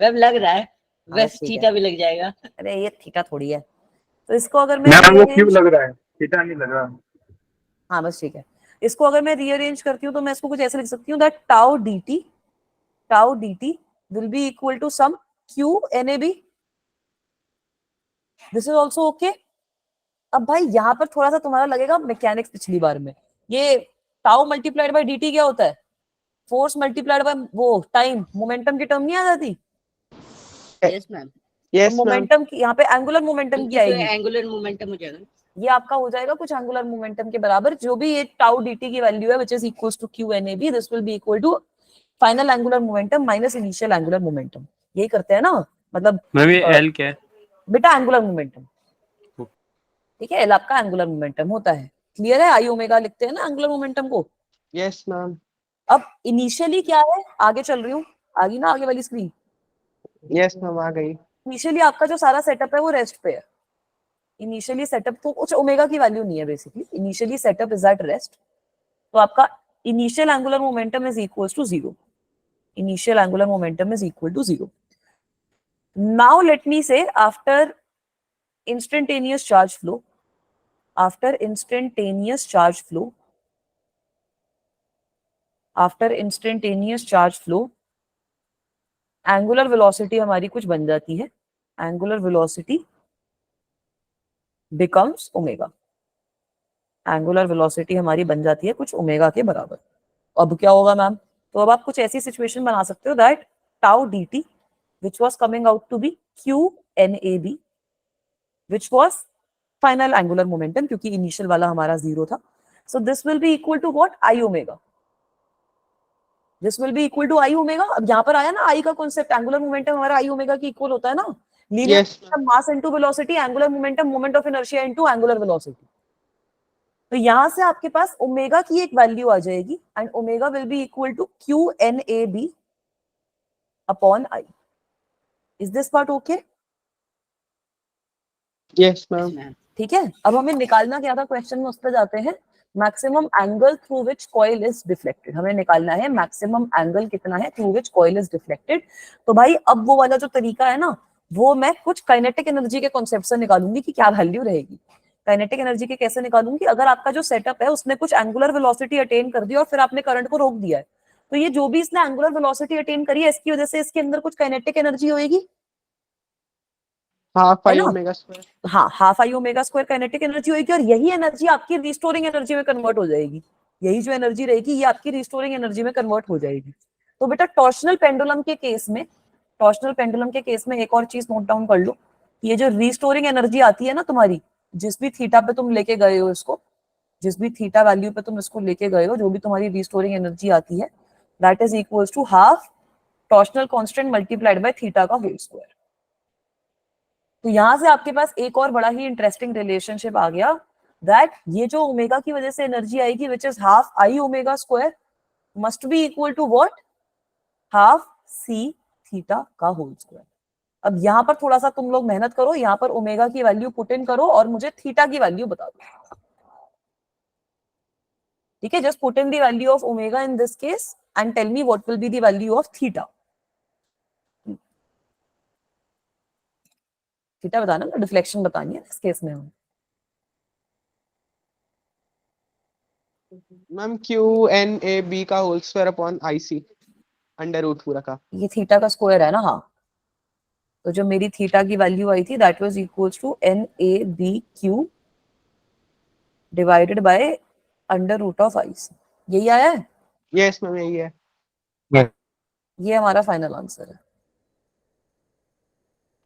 [SPEAKER 2] मैम लग रहा है,
[SPEAKER 1] हाँ, बस
[SPEAKER 2] वैसे
[SPEAKER 1] ठीक है।
[SPEAKER 2] थीटा भी लग जाएगा।
[SPEAKER 1] अरे ये थीटा थोड़ी है। तो इसको अगर मैं
[SPEAKER 4] मैम वो क्यों
[SPEAKER 1] rearrange-
[SPEAKER 4] लग रहा है, थीटा नहीं लग रहा।
[SPEAKER 1] हाँ बस ठीक है। इसको अगर मैं रीअरेंज करती हूँ तो मैं इसको कुछ ऐसे लिख सकती हूँ that tau dt will be equal to some Q NAB। This is also okay. अब भाई यहाँ पर थोड़ा सा तुम्हारा लगेगा मैकेनिक्स पिछली बार में। ये टाउ मल्टीप्लाइड बाय dt क्या होता है? फोर्स मल्टीप्लाइड बाय वो टाइम, मोमेंटम की टर्म नहीं आ जाती?
[SPEAKER 2] यस मैम,
[SPEAKER 1] तो
[SPEAKER 5] Yes, ma'am.
[SPEAKER 1] मोमेंटम की यहाँ पे एंगुलर मोमेंटम की
[SPEAKER 2] तो
[SPEAKER 1] आएगी।
[SPEAKER 2] एंगुलर मोमेंटम हो जाएगा।
[SPEAKER 1] ये आपका हो जाएगा कुछ एंगुलर मोमेंटम के बराबर, जो भी ये टाउ dt की वैल्यू है, which is equals to q NAB। This will be equal to final angular momentum minus initial angular momentum. यही करते हैं ना, मतलब
[SPEAKER 3] मैम ये एल क्या है?
[SPEAKER 1] बेटा एंगुलर मोमेंटम। ठीक है, एल आपका एंगुलर मोमेंटम होता है। क्लियर है? आई ओमेगा लिखते हैं ना एंगुलर मोमेंटम को।
[SPEAKER 5] Yes, ma'am.
[SPEAKER 1] अब इनिशियली क्या है? आगे चल रही हूँ, आगे ना आगे वाली स्क्रीन।
[SPEAKER 5] Yes, ma'am. आ गई।
[SPEAKER 1] इनिशियली आपका जो सारा सेटअप है वो रेस्ट पे है। इनिशियली सेटअप तो कुछ ओमेगा की वैल्यू नहीं है basically. Initially setup is at rest. तो आपका initial angular momentum is equal to 0। Initial angular momentum is equal to 0। Now let me say after instantaneous charge flow, after instantaneous charge flow, after instantaneous charge flow angular velocity हमारी कुछ बन जाती है। Angular velocity becomes omega. Angular velocity हमारी बन जाती है कुछ ओमेगा के बराबर। अब क्या होगा मैम? तो अब आप कुछ ऐसी सिचुएशन बना सकते हो that tau dt which was coming out to be q NAB which was final angular momentum, क्योंकि इनिशियल वाला हमारा 0 था। so this will be equal to what? I omega। This will be equal to I omega. अब यहाँ पर आया ना आई का कॉन्सेप्ट, एंगुलर मोमेंटम हमारा आई ओमेगा की इक्वल होता है ना। Linear
[SPEAKER 5] Yes, ma'am.
[SPEAKER 1] Mass into velocity, angular momentum moment of inertia into angular velocity. तो यहां से आपके पास ओमेगा की एक वैल्यू आ जाएगी and omega will be equal to Q NAB upon I. Is this part okay?
[SPEAKER 5] Yes, ma'am.
[SPEAKER 2] Ma'am
[SPEAKER 1] ठीक है, अब हमें निकालना क्या था क्वेश्चन में, उस पर जाते हैं। Maximum angle through which coil is deflected. हमें निकालना है मैक्सिमम एंगल कितना है through which coil is deflected. तो भाई अब वो वाला जो तरीका है ना, वो मैं कुछ काइनेटिक एनर्जी के कॉन्सेप्ट से निकालूंगी कि क्या वैल्यू रहेगी। काइनेटिक एनर्जी के कैसे निकालूंगी? अगर आपका जो सेटअप है उसने कुछ एंगुलर वेलोसिटी अटेन कर दी और फिर आपने करंट को रोक दिया है, तो ये जो भी इसने एंगुलर वेलोसिटी अटेन करी है, इसकी वजह से इसके अंदर कुछ काइनेटिक एनर्जी होगी,
[SPEAKER 5] Half
[SPEAKER 1] है
[SPEAKER 5] I
[SPEAKER 1] ना?
[SPEAKER 5] omega square.
[SPEAKER 1] हाँ, half I omega square kinetic energy होगी और यही एनर्जी आपकी रिस्टोरिंग एनर्जी में कन्वर्ट हो जाएगी। यही जो एनर्जी रहेगी ये आपकी रिस्टोरिंग एनर्जी में कन्वर्ट हो जाएगी। तो बेटा टॉर्शनल पेंडुलम के केस में, टॉर्शनल पेंडुलम के केस में एक और चीज नोट डाउन कर लो। ये जो रिस्टोरिंग एनर्जी आती है ना तुम्हारी, जिस भी थीटा पे तुम लेके गए हो इसको, जिस भी थीटा वैल्यू पे तुम इसको लेके गए हो, जो भी तुम्हारी रिस्टोरिंग एनर्जी आती है, that is equals to half torsional constant multiplied by theta का होल स्क्वायर। तो यहां से आपके पास एक और बड़ा ही इंटरेस्टिंग रिलेशनशिप आ गया, दैट ये जो ओमेगा की वजह से एनर्जी आएगी which is half I omega square must be equal to what, half C theta का होल स्क्वायर। अब यहां पर थोड़ा सा तुम लोग मेहनत करो, यहां पर ओमेगा की वैल्यू पुट इन करो और मुझे थीटा की वैल्यू बता दो। ठीक है, just put in the value of omega in this case and tell me what will be the value of theta. Theta बताना ना, डिफ्लेक्शन बतानी है इस केस में हम।
[SPEAKER 5] मैम QNAB का whole square upon IC under root पूरा का।
[SPEAKER 1] ये थीटा का स्क्वायर है ना, हाँ। तो जो मेरी थीटा की वैल्यू आई थी that was equals to NABQ divided by under root of IC। यही आया है,
[SPEAKER 5] यस मैम यही है।
[SPEAKER 1] ये हमारा फाइनल आंसर है।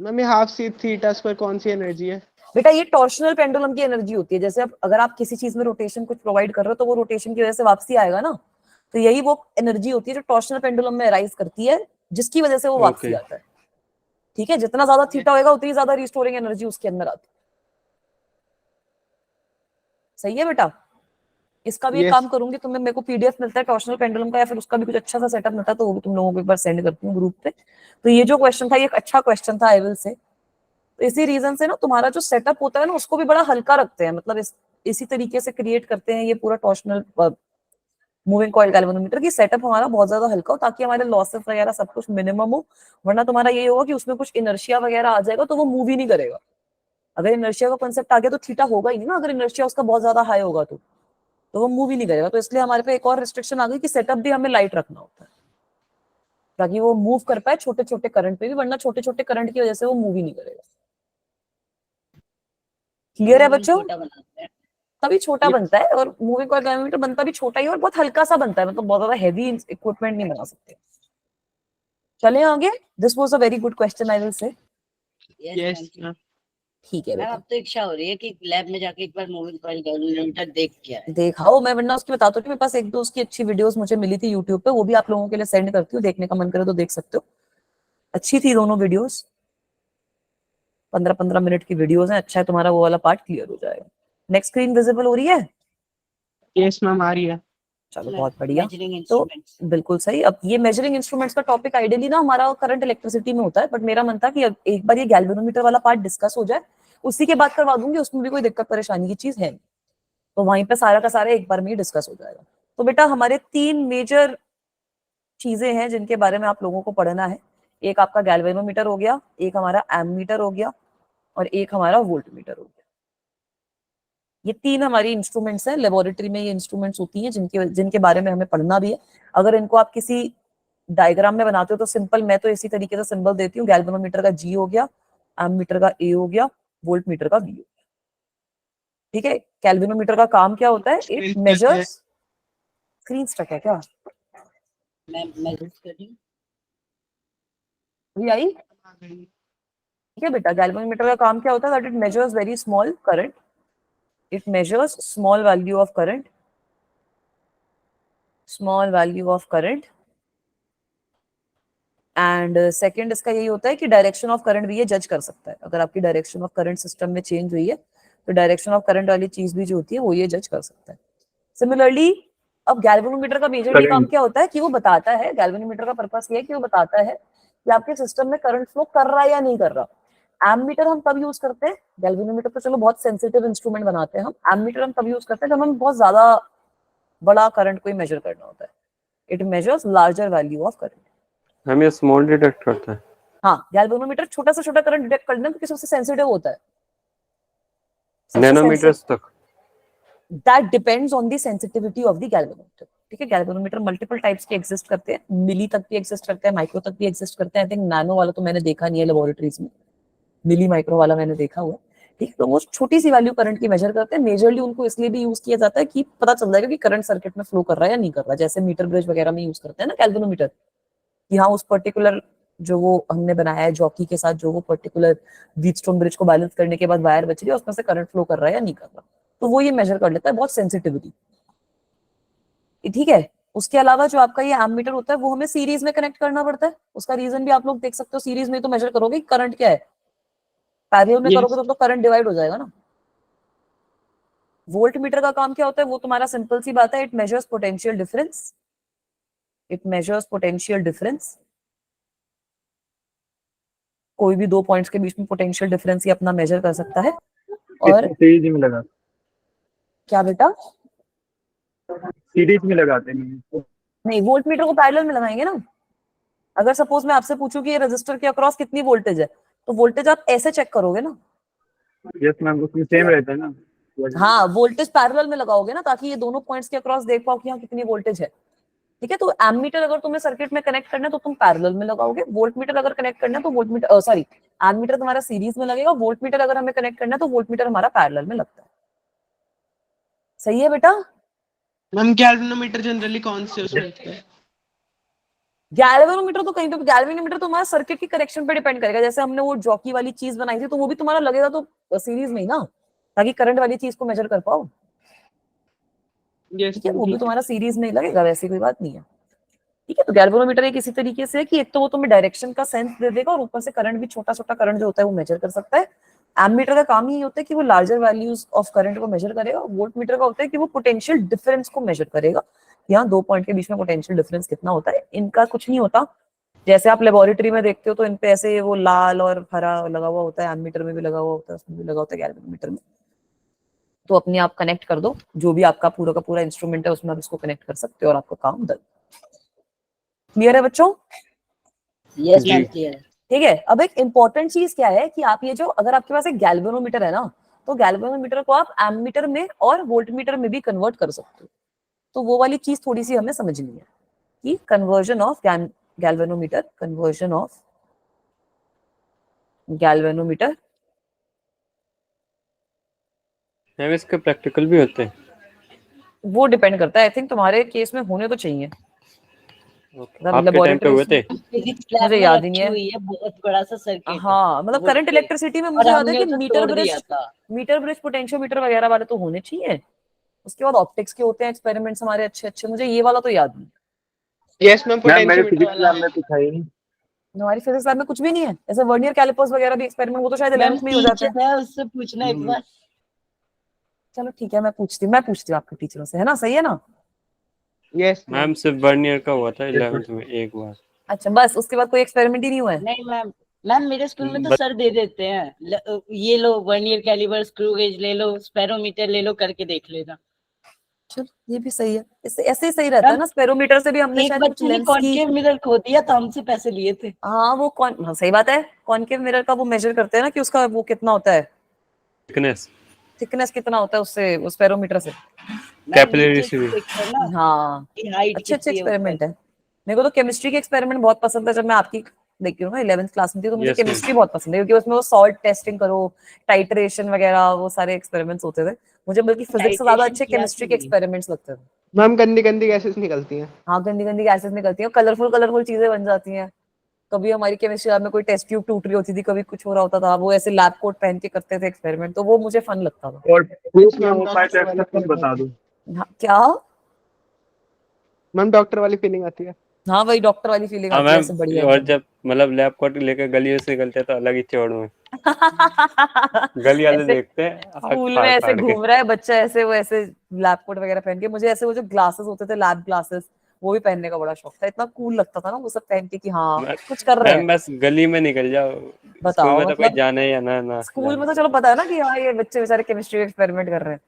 [SPEAKER 5] मैम ये हाफ सी थीटा स्क्वायर कौन सी एनर्जी है?
[SPEAKER 1] बेटा ये टॉर्शनल पेंडुलम की एनर्जी होती है। जैसे अब अगर आप किसी चीज में रोटेशन कुछ प्रोवाइड कर रहे हो तो वो रोटेशन की वजह से वापसी आएगा ना, तो यही वो एनर्जी होती है जो टॉर्शनल पेंडुलम में राइज करती है, जिसकी वजह से वो वापसी
[SPEAKER 3] Okay.
[SPEAKER 1] आता है। ठीक है, जितना ज्यादा थीटा होगा उतनी ज्यादा रिस्टोरिंग एनर्जी उसके अंदर आती है। सही है बेटा, इसका भी एक
[SPEAKER 5] Yes.
[SPEAKER 1] काम करूंगी, तुम्हें मेरे को PDF मिलता है टॉर्शनल पेंडुलम का या फिर उसका भी कुछ अच्छा सा सेटअप मिलता है तो वो भी तुम लोगों को एक बार सेंड करती हूँ ग्रुप पे। तो ये जो क्वेश्चन था ये एक अच्छा क्वेश्चन था आई विल से। तो इसी रीजन से ना तुम्हारा जो सेटअप होता है ना उसको भी बड़ा हल्का रखते हैं, मतलब इसी तरीके से क्रिएट करते हैं ये पूरा टॉर्शनल मूविंग कॉइल गैल्वेनोमीटर की सेटअप हमारा बहुत ज्यादा हल्का हो ताकि हमारे लॉसेस वगैरह सब कुछ मिनिमम हो। वरना तुम्हारा ये होगा कि उसमें कुछ इनर्शिया वगैरह आ जाएगा तो वो मूव ही नहीं करेगा। अगर इनर्शिया का कॉन्सेप्ट आ गया तो थीटा होगा ही नहीं ना, अगर इनर्शिया उसका बहुत ज्यादा हाई होगा तो वो मूव ही नहीं करेगा। तो इसलिए हमारे पे एक और रिस्ट्रिक्शन आ गई कि सेटअप भी हमें लाइट रखना होता है ताकि वो मूव कर पाए छोटे छोटे करंट पे भी, वरना छोटे छोटे करंट की वजह से वो मूव ही नहीं करेगा। क्लियर है बच्चों?
[SPEAKER 2] छोटा बनाते हैं।
[SPEAKER 1] तभी छोटा
[SPEAKER 5] Yes.
[SPEAKER 1] बनता है, और मूविंग कॉइल गैल्वेनोमीटर बनता भी छोटा ही और बहुत हल्का सा बनता है, मतलब बहुत ज्यादा हैवी इक्विपमेंट नहीं बना सकते। चलें आगे। This was a very good question I will say.
[SPEAKER 5] Yes ma'am.
[SPEAKER 1] ठीक है
[SPEAKER 2] मैम
[SPEAKER 1] बेटा,
[SPEAKER 2] अब तो इच्छा हो रही है कि लैब में जाके एक बार मूविंग कॉइल गैल्वेनोमीटर देख के आए।
[SPEAKER 1] देखाओ, मैं वरना उसकी बताता हूँ। मेरे पास एक दो उसकी अच्छी वीडियोस मुझे मिली थी यूट्यूब पे, वो भी आप लोगों के लिए सेंड करती हूँ, देखने का मन करे तो देख सकते हो। अच्छी थी दोनों वीडियोस, 15-15 मिनट की वीडियोस हैं। अच्छा है, तुम्हारा वो वाला पार्ट क्लियर हो जाएगा। नेक्स्ट स्क्रीन विजिबल हो रही है?
[SPEAKER 5] यस मैम आ रही है।
[SPEAKER 1] चलो बहुत बढ़िया।
[SPEAKER 2] मेजरिंग
[SPEAKER 1] तो
[SPEAKER 2] इंस्ट्रूमेंट्स।
[SPEAKER 1] बिल्कुल सही। अब ये मेजरिंग इंस्ट्रूमेंट्स का टॉपिक आइडियली ना हमारा करंट इलेक्ट्रिसिटी में होता है, बट मेरा मन था कि अब एक बार ये गैल्वेनोमीटर वाला पार्ट डिस्कस हो जाए, उसी के बाद करवा दूंगी, उसमें भी कोई दिक्कत परेशानी की चीज है नहीं। तो वहीं पे सारा का सारा एक बार में ही डिस्कस हो जाएगा। तो बेटा हमारे 3 मेजर चीजें हैं जिनके बारे में आप लोगों को पढ़ना है। एक आपका गैल्वेनोमीटर हो गया, एक हमारा एमीटर हो गया, और एक हमारा वोल्टमीटर हो गया। ये 3 हमारी इंस्ट्रूमेंट्स हैं। लेबोरेटरी में ये इंस्ट्रूमेंट्स होती हैं जिनके जिनके बारे में हमें पढ़ना भी है। अगर इनको आप किसी डायग्राम में बनाते हो तो सिंपल, मैं तो इसी तरीके से सिंबल देती हूँ। गैल्वेनोमीटर का G हो गया, एमीटर का A हो गया, वोल्टमीटर का V हो गया। ठीक है, गैल्वेनोमीटर का काम क्या होता है? It measures. स्क्रीन स्टक है क्या?
[SPEAKER 2] मैं कर रही हूँ।
[SPEAKER 1] अभी आई? ठीक है बेटा, गैल्वेनोमीटर का काम क्या होता है? That it measures very small current. It measures small value of current, small value of current. And second इसका यही होता है कि डायरेक्शन ऑफ करंट भी ये जज कर सकता है। अगर आपकी डायरेक्शन ऑफ करंट सिस्टम में चेंज हुई है तो डायरेक्शन ऑफ करंट वाली चीज भी जो होती है वो ये जज कर सकता है। सिमिलरली अब गैल्वेनोमीटर का मेजरली काम क्या होता है कि वो बताता है, गैल्वेनोमीटर का पर्पस ये है कि वो बताता है कि आपके सिस्टम में करंट फ्लो कर रहा है या नहीं कर रहा। एमीटर हम तब यूज करते हैं, गैल्वेनोमीटर तो चलो बहुत सेंसिटिव इंस्ट्रूमेंट बनाते हैं हम, एमीटर हम तब यूज करते हैं जब हमें बहुत ज्यादा बड़ा करंट कोई मेजर करना होता है। It measures larger value of current.
[SPEAKER 3] हम ये स्मॉल डिटेक्ट करता है।
[SPEAKER 1] हाँ, गैल्वेनोमीटर छोटा से छोटा करंट डिटेक्ट करना क्योंकि सबसे सेंसिटिव होता है,
[SPEAKER 3] नैनोमीटर्स तक।
[SPEAKER 1] That depends on the sensitivity of the galvanometer. ठीक है, गैल्वेनोमीटर मल्टीपल टाइप्स के एग्जिस्ट करते हैं, मिली तक भी एग्जिस्ट करते हैं, माइक्रो तक भी एग्जिस्ट करते हैं। आई थिंक नैनो वाला तो मैंने देखा नहीं है लेबोरेटरीज में, मिली माइक्रो वाला मैंने देखा हुआ है। ठीक, तो वो छोटी सी वैल्यू करंट की मेजर करते हैं। मेजरली उनको इसलिए भी यूज किया जाता है कि पता चल जाएगा कि करंट सर्किट में फ्लो कर रहा है या नहीं कर रहा है। जैसे मीटर ब्रिज वगैरह में यूज करते हैं ना गैल्वेनोमीटर, कि हाँ उस पर्टिकुलर जो वो हमने बनाया है जॉकी के साथ, जो वो पर्टिकुलर व्हीटस्टोन ब्रिज को बैलेंस करने के बाद वायर बच रही है उसमें से करंट फ्लो कर रहा है या नहीं कर रहा, तो वो ये मेजर कर लेता है बहुत सेंसिटिविटी। ठीक है, उसके अलावा जो आपका ये एमीटर होता है वो हमें सीरीज में कनेक्ट करना पड़ता है। उसका रीजन भी आप लोग देख सकते हो, सीरीज में तो मेजर करोगे करंट क्या है, पैरेलल में
[SPEAKER 5] Yes.
[SPEAKER 1] करोगे तो करंट डिवाइड हो जाएगा ना। वोल्ट मीटर का काम क्या होता है, वो तुम्हारा सिंपल सी बात है, it measures potential difference, it measures potential difference. कोई भी दो पॉइंट्स के बीच में पोटेंशियल डिफरेंस ही अपना मेजर कर सकता है। और
[SPEAKER 4] सीरीज में लगा,
[SPEAKER 1] क्या बेटा,
[SPEAKER 4] सीरीज में लगाते नहीं।
[SPEAKER 1] नहीं वोल्ट मीटर को पैरेलल में लगाएंगे ना। अगर सपोज मैं आपसे पूछूं कि ये रेजिस्टर के अक्रॉस कितनी वोल्टेज है, तो वोल्टेज आप ऐसे चेक करोगे ना।
[SPEAKER 4] यस मैम, उसमें सेम रहता है ना।
[SPEAKER 1] हाँ, वोल्टेज पैरेलल में लगाओगे ना, ताकि ये दोनों पॉइंट्स के अक्रॉस देख पाओ कि यहाँ कितनी वोल्टेज है। ठीक है, तो एमीटर अगर तुम्हें सर्किट में कनेक्ट करना है तो तुम पैरेलल में लगाओगे, वोल्ट मीटर अगर कनेक्ट करना है तो वोल्ट मीटर सॉरी एमीटर तुम्हारा सीरीज में लगेगा, वोल्ट मीटर अगर हमें कनेक्ट करना है तो वोल्ट मीटर हमारा पैरेलल में लगता है। सही है बेटा।
[SPEAKER 5] मैम गैल्वेनोमीटर जनरली कौन से उसमें लगता है?
[SPEAKER 1] गैल्वेनोमीटर तो कहीं पे, गैल्वेनोमीटर तो हमारा सर्किट की कनेक्शन पे डिपेंड करेगा। जैसे हमने वो जॉकी वाली चीज बनाई थी तो वो भी तुम्हारा लगेगा तो सीरीज में ही ना, ताकि करंट वाली चीज को मेजर कर पाओ।
[SPEAKER 5] Yes,
[SPEAKER 1] ठीक है, वो भी
[SPEAKER 5] ठीक है।
[SPEAKER 1] तुम्हारा सीरीज में ही लगेगा, वैसी कोई बात नहीं है। ठीक है, तो गैल्वेनोमीटर एक इसी तरीके से है कि एक तो वो तुम्हें डायरेक्शन का सेंस दे देगा और ऊपर से करंट भी, छोटा छोटा करंट जो होता है वो मेजर कर सकता है। एमीटर का काम ही होता है कि वो लार्जर वैल्यूज ऑफ करंट को मेजर करेगा। वोल्ट मीटर का होता है कि वो पोटेंशियल डिफरेंस को मेजर करेगा, यहाँ दो पॉइंट के बीच में पोटेंशियल डिफरेंस कितना होता है। इनका कुछ नहीं होता, जैसे आप लेबोरेटरी में देखते हो तो इनपे ऐसे वो लाल और हरा लगा हुआ होता है, एमीटर में भी लगा हुआ होता है, उसमें भी लगा होता है गैल्वेनोमीटर में। तो अपने आप कनेक्ट कर दो, जो भी आपका पूरा का पूरा इंस्ट्रूमेंट है उसमें आप इसको कनेक्ट कर सकते हो और आपका काम डन। क्लियर है बच्चों?
[SPEAKER 2] यस
[SPEAKER 3] जी।
[SPEAKER 2] मैम, क्लियर है।
[SPEAKER 1] ठीक है, अब एक इंपॉर्टेंट चीज क्या है कि आप ये जो, अगर आपके पास एक गैल्वेनोमीटर है ना, तो गैल्वेनोमीटर को आप एमीटर में और वोल्टमीटर में भी कन्वर्ट कर सकते हो। तो वो वाली चीज थोड़ी सी हमें समझनी है कि conversion of galvanometer, conversion of galvanometer.
[SPEAKER 3] Ma'am इसके प्रैक्टिकल भी होते हैं?
[SPEAKER 1] वो डिपेंड करता है, आई थिंक तुम्हारे केस में होने तो चाहिए।
[SPEAKER 3] आपके टाइम पे हुए थे?
[SPEAKER 2] फिजिक्स लैब
[SPEAKER 1] मुझे
[SPEAKER 2] में
[SPEAKER 1] याद ही नहीं
[SPEAKER 2] रखी
[SPEAKER 1] है।
[SPEAKER 2] हुई है, बहुत बड़ा सा सर्किट है।
[SPEAKER 1] हाँ, मतलब
[SPEAKER 2] वो
[SPEAKER 1] करंट
[SPEAKER 2] थे।
[SPEAKER 1] इलेक्ट्रिसिटी में
[SPEAKER 2] और
[SPEAKER 1] मुझे याद है
[SPEAKER 2] हमने
[SPEAKER 1] कि
[SPEAKER 2] उसे
[SPEAKER 1] मीटर
[SPEAKER 2] तोड़ दिया
[SPEAKER 1] ब्रिज,
[SPEAKER 2] था।
[SPEAKER 1] मीटर ब्रिज पोटेंशियोमीटर वगैरह वाले तो होने चाहिए। उसके बाद ऑप्टिक्स के होते हैं एक्सपेरिमेंट्स हमारे अच्छे अच्छे, मुझे ये वाला तो याद नहीं।
[SPEAKER 5] Yes मैम,
[SPEAKER 4] मैम मेरे
[SPEAKER 5] पोटेंशियोमीटर
[SPEAKER 4] फिजिक्स
[SPEAKER 5] वाला
[SPEAKER 4] लैब में कुछ है ही नहीं।
[SPEAKER 1] हमारी फिजिक्स लैब में कुछ भी नहीं है ऐसे। वर्नियर कैलिपर्स वगैरह भी एक्सपेरिमेंट, वो तो शायद
[SPEAKER 2] मैम
[SPEAKER 1] 11th में ही हो जाते हैं।
[SPEAKER 2] टीचर है, उससे पूछना एक बार।
[SPEAKER 1] चलो ठीक है, मैं पूछती हूँ आपके टीचरों से, है ना? सही है ना?
[SPEAKER 5] Yes ma'am.
[SPEAKER 3] मैम सिर्फ 1 ईयर का हुआ था 11th में एक बार।
[SPEAKER 1] अच्छा, बस उसके बाद कोई एक्सपेरिमेंट ही नहीं हुआ है?
[SPEAKER 2] नहीं मैम, मैम मेरे स्कूल में तो
[SPEAKER 3] बस
[SPEAKER 2] सर दे देते हैं, ये लो वर्नियर कैलिपर, स्क्रू गेज ले लो, स्पेरोमीटर ले लो, करके देख लेना।
[SPEAKER 1] चलो ये भी सही है, इससे ऐसे ही सही रहता है
[SPEAKER 2] मैम
[SPEAKER 1] ना। स्पेरोमीटर से भी हमने
[SPEAKER 2] एक
[SPEAKER 1] शायद कुछ
[SPEAKER 2] बच्चे ने
[SPEAKER 1] लेंस की,
[SPEAKER 2] कॉन्केव मिरर खो दिया था, हमसे पैसे लिए थे।
[SPEAKER 1] हाँ वो कौन, हाँ सही बात है, कॉनकेव मिरर का वो मेजर करते हैं ना कि उसका वो कितना होता है,
[SPEAKER 3] थिकनेस,
[SPEAKER 1] थिकनेस कितना होता है उससे, उस स्पेरोमीटर से।
[SPEAKER 2] मैम
[SPEAKER 3] कैपिलरी
[SPEAKER 2] नीचे
[SPEAKER 3] से
[SPEAKER 2] से
[SPEAKER 3] भी।
[SPEAKER 2] देखते हैं ना
[SPEAKER 1] हाँ,
[SPEAKER 2] कि हाइट
[SPEAKER 1] अच्छे अच्छे
[SPEAKER 2] कितनी है ऊपर।
[SPEAKER 1] एक्सपेरिमेंट है। मेरे को तो केमिस्ट्री के एक्सपेरिमेंट बहुत पसंद है। जब मैं आपकी देखती हूँ ना 11th क्लास में थी, तो मुझे
[SPEAKER 3] यस मैम।
[SPEAKER 1] केमिस्ट्री बहुत पसंद है, क्योंकि उसमें वो सॉल्ट टेस्टिंग करो, टाइट्रेशन वगैरह, वो सारे एक्सपेरिमेंट्स होते थे। मुझे बल्कि फिजिक्स से ज्यादा
[SPEAKER 2] टाइट्रेशन
[SPEAKER 1] अच्छे
[SPEAKER 2] किया
[SPEAKER 1] केमिस्ट्री के
[SPEAKER 2] थी।
[SPEAKER 1] एक्सपेरिमेंट्स लगते थे।
[SPEAKER 5] मैम गंदी गंदी गैसेस निकलती हैं।
[SPEAKER 1] हाँ, गंदी गंदी गैसेस निकलती हैं, कलरफुल कलरफुल चीजें बन जाती हैं। कभी हमारी केमिस्ट्री लैब में कोई टेस्ट ट्यूब टूट रही होती थी, कभी कुछ हो रहा होता था, वो ऐसे लैब कोट पहन के करते थे एक्सपेरिमेंट, तो वो मुझे फन लगता था।
[SPEAKER 4] और प्रूफ ना
[SPEAKER 5] मैम
[SPEAKER 4] हो पाए तो एक्सेप्शन बता दो।
[SPEAKER 1] हाँ, क्या?
[SPEAKER 5] मैम डॉक्टर वाली फीलिंग आती है।
[SPEAKER 1] हाँ, वही डॉक्टर वाली फीलिंग
[SPEAKER 3] हाँ
[SPEAKER 1] आती है
[SPEAKER 3] मैम,
[SPEAKER 1] ऐसे बढ़िया
[SPEAKER 3] और
[SPEAKER 1] एकदम।
[SPEAKER 3] जब मतलब लैब कोट लेकर गलियों से निकलते तो अलग ही चौड़ में गली वाले
[SPEAKER 1] ऐसे
[SPEAKER 3] देखते हैं आग
[SPEAKER 1] स्कूल में
[SPEAKER 3] फाड़
[SPEAKER 1] ऐसे
[SPEAKER 3] फाड़ के।
[SPEAKER 1] घूम रहा है बच्चा, ऐसे वो ऐसे लैब कोट वगैरह पहन के। मुझे ऐसे वो जो ग्लासेस होते थे, लैब ग्लासेस, वो भी पहनने का बड़ा शौक था। इतना कूल लगता था ना वो सब पहन के कि हाँ कुछ कर रहे हैं।
[SPEAKER 3] मैम बस गली में निकल जाओ, स्कूल
[SPEAKER 1] बताओ
[SPEAKER 3] में तो कोई
[SPEAKER 1] मतलब,
[SPEAKER 3] जाने या ना ना
[SPEAKER 1] स्कूल में
[SPEAKER 3] जाने,
[SPEAKER 1] तो चलो पता है ना कि हाँ ये बच्चे बेचारे केमिस्ट्री एक्सपेरिमेंट कर रहे हैं।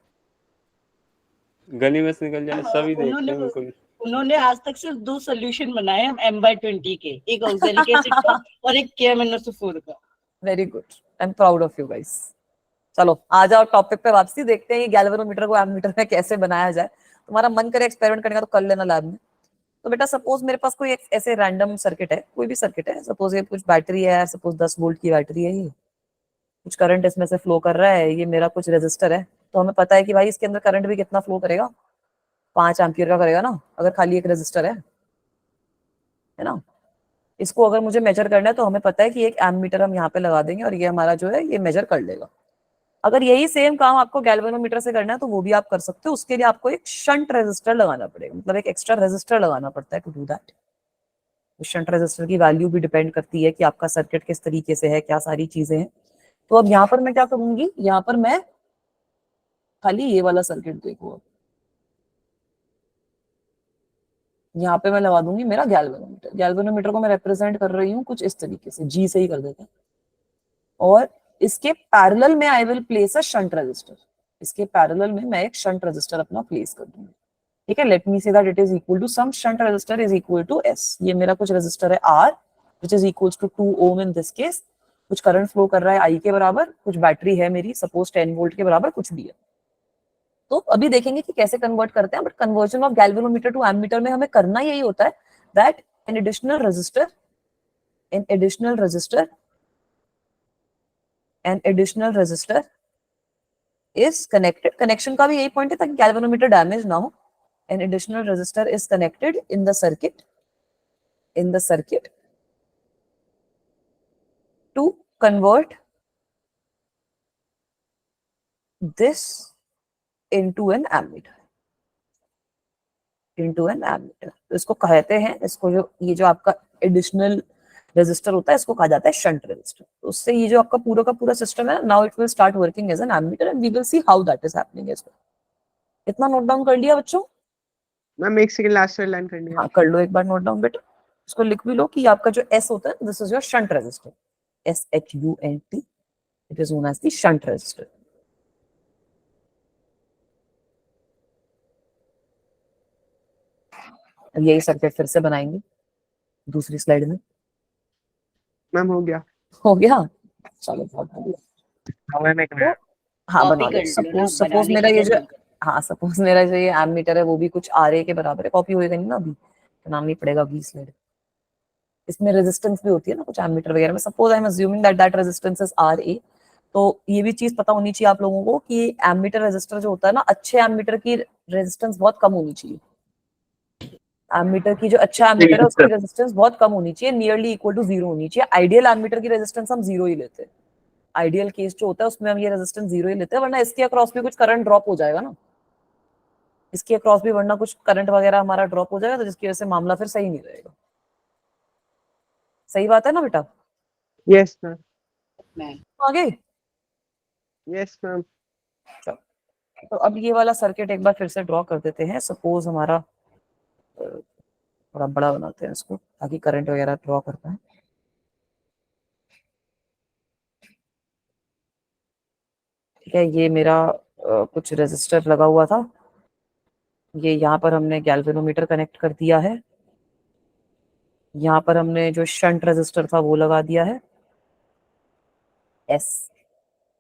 [SPEAKER 3] गली में से निकल जाए सभी देखते
[SPEAKER 2] उन्होंने
[SPEAKER 3] हैं बिल्कुल।
[SPEAKER 2] उन्होंने आज तक सिर्फ 2 सोल्यूशन बनाए हैं M/20 के, एक ऑक्सैलिक एसिड का और एक KMnO4 का।
[SPEAKER 1] Very good, I am proud of you guys. चलो आ जाओ टॉपिक पे वापसी, देखते हैं ये गैल्वेनोमीटर को एमीटर में कैसे बनाया जाए। तुम्हारा मन करे एक्सपेरिमेंट करने का तो कर लेना लैब में। तो बेटा सपोज मेरे पास कोई एक ऐसे रैंडम सर्किट है, कोई भी सर्किट है, सपोज ये कुछ बैटरी है, सपोज 10 वोल्ट की बैटरी है, ये कुछ करंट इसमें से फ्लो कर रहा है, ये मेरा कुछ रेजिस्टर है, तो हमें पता है कि भाई इसके अंदर करंट भी कितना फ्लो करेगा, 5 एम्पियर का करेगा ना, अगर खाली एक रेजिस्टर है ना। इसको अगर मुझे मेजर करना है तो हमें पता है कि एक एमीटर हम यहाँ पे लगा देंगे और ये हमारा जो है ये मेजर कर लेगा। अगर यही सेम काम आपको गैल्वेनोमीटर से करना है तो वो भी आप कर सकते हो। उसके लिए आपको एक शंट रेजिस्टर लगाना पड़ेगा, मतलब एक एक्स्ट्रा रेजिस्टर लगाना पड़ता है to do that. Shunt resistor की वैल्यू भी डिपेंड करती है कि आपका सर्किट किस तरीके से है, क्या सारी चीजें हैं। तो अब यहाँ पर मैं क्या करूंगी, यहाँ पर मैं खाली ये वाला सर्किट देखो, यहाँ पे मैं लगा दूंगी मेरा गैल्वेनोमीटर। गैल्वेनोमीटर को मैं रिप्रेजेंट कर रही हूँ कुछ इस तरीके से, जी से ही कर देते हैं। और इसके पैरेलल में I will place a shunt resistor. इसके पैरेलल में मैं एक शंट रेजिस्टर अपना प्लेस कर दूंगी, ठीक है। Let me say that it is equal to some shunt resistor is equal to S. ये मेरा कुछ रेजिस्टर है R which is equal to 2 ohm in this case. कुछ करंट फ्लो कर रहा है आई के बराबर, कुछ बैटरी है मेरी सपोज 10 वोल्ट के बराबर, कुछ भी है। तो अभी देखेंगे कि कैसे कन्वर्ट करते हैं। But conversion of galvanometer to ammeter में हमें करना यही होता है that an additional resistor is connected. Connection का भी यही पॉइंट है ताकि गैल्वेनोमीटर डैमेज ना हो। An additional resistor is connected in the circuit to convert this into an ammeter. तो इसको कहते हैं, इसको जो ये जो आपका एडिशनल रेजिस्टर होता है इसको कहा जाता है शंट रेजिस्टर। तो उससे ये जो आपका पूरा का पूरा सिस्टम है, now it will start working as an ammeter and we will see how that is happening as well. इतना नोट डाउन कर लिया बच्चों?
[SPEAKER 5] मैम एक सेकंड लास्ट लाइन करनी है।
[SPEAKER 1] हाँ कर लो एक बार नोट डाउन बेटा, इसको लिख भी लो कि आपका जो एस होता है this is your shunt resistor, SHUNT, it is known as the shunt resistor. अब यही सर्किट फिर से बनाएंगे दूसरी स्लाइड में।
[SPEAKER 5] मैम हो गया।
[SPEAKER 1] हो गया, चलो बहुत बढ़िया।
[SPEAKER 4] हवा में
[SPEAKER 1] तो हाँ
[SPEAKER 2] कॉपी
[SPEAKER 1] बना लो।
[SPEAKER 2] कर लो ना,
[SPEAKER 1] सपोज
[SPEAKER 2] बनाने
[SPEAKER 1] मेरा
[SPEAKER 2] की
[SPEAKER 1] ये
[SPEAKER 2] क्या
[SPEAKER 1] जो
[SPEAKER 2] जरूरत है?
[SPEAKER 1] हाँ सपोज मेरा जो ये एमीटर है वो भी कुछ RA के बराबर है। कॉपी होएगा नहीं ना अभी, तो नाम नहीं पड़ेगा 20 स्लाइड। इसमें रेजिस्टेंस भी होती है ना कुछ एमीटर वगैरह में। Suppose I am assuming that that resistance is RA। तो ये भी चीज पता होनी चाहिए आप लोगों को कि एमीटर रेजिस्टर जो होता है ना, अच्छे एमीटर की रेजिस्टेंस बहुत कम होनी चाहिए। एमीटर की जो अच्छा एमीटर है उसकी रेजिस्टेंस बहुत कम होनी चाहिए, नियरली इक्वल टू 0 होनी चाहिए। आइडियल एमीटर की रेजिस्टेंस हम 0 ही लेते हैं। आइडियल केस जो होता है उसमें हम ये रेजिस्टेंस 0 ही लेते हैं, वरना इसके अक्रॉस भी कुछ करंट ड्रॉप हो जाएगा ना, इसके अक्रॉस भी वरना कुछ करंट वगैरह हमारा ड्रॉप हो जाएगा, तो जिसकी वजह से मामला फिर सही नहीं रहेगा। सही बात है ना बेटा?
[SPEAKER 5] Yes ma'am.
[SPEAKER 2] मैं
[SPEAKER 1] आगे
[SPEAKER 5] यस मैम।
[SPEAKER 1] तो अब ये वाला सर्किट एक बार फिर से ड्रॉ कर देते हैं। सपोज हमारा थोड़ा बड़ा बनाते हैं इसको ताकि करंट वगैरह ड्रॉ कर पाए। ठीक है, ये मेरा कुछ रेजिस्टर लगा हुआ था, ये यहाँ पर हमने गैल्वेनोमीटर कनेक्ट कर दिया है, यहाँ पर हमने जो शंट रेजिस्टर था वो लगा दिया है S।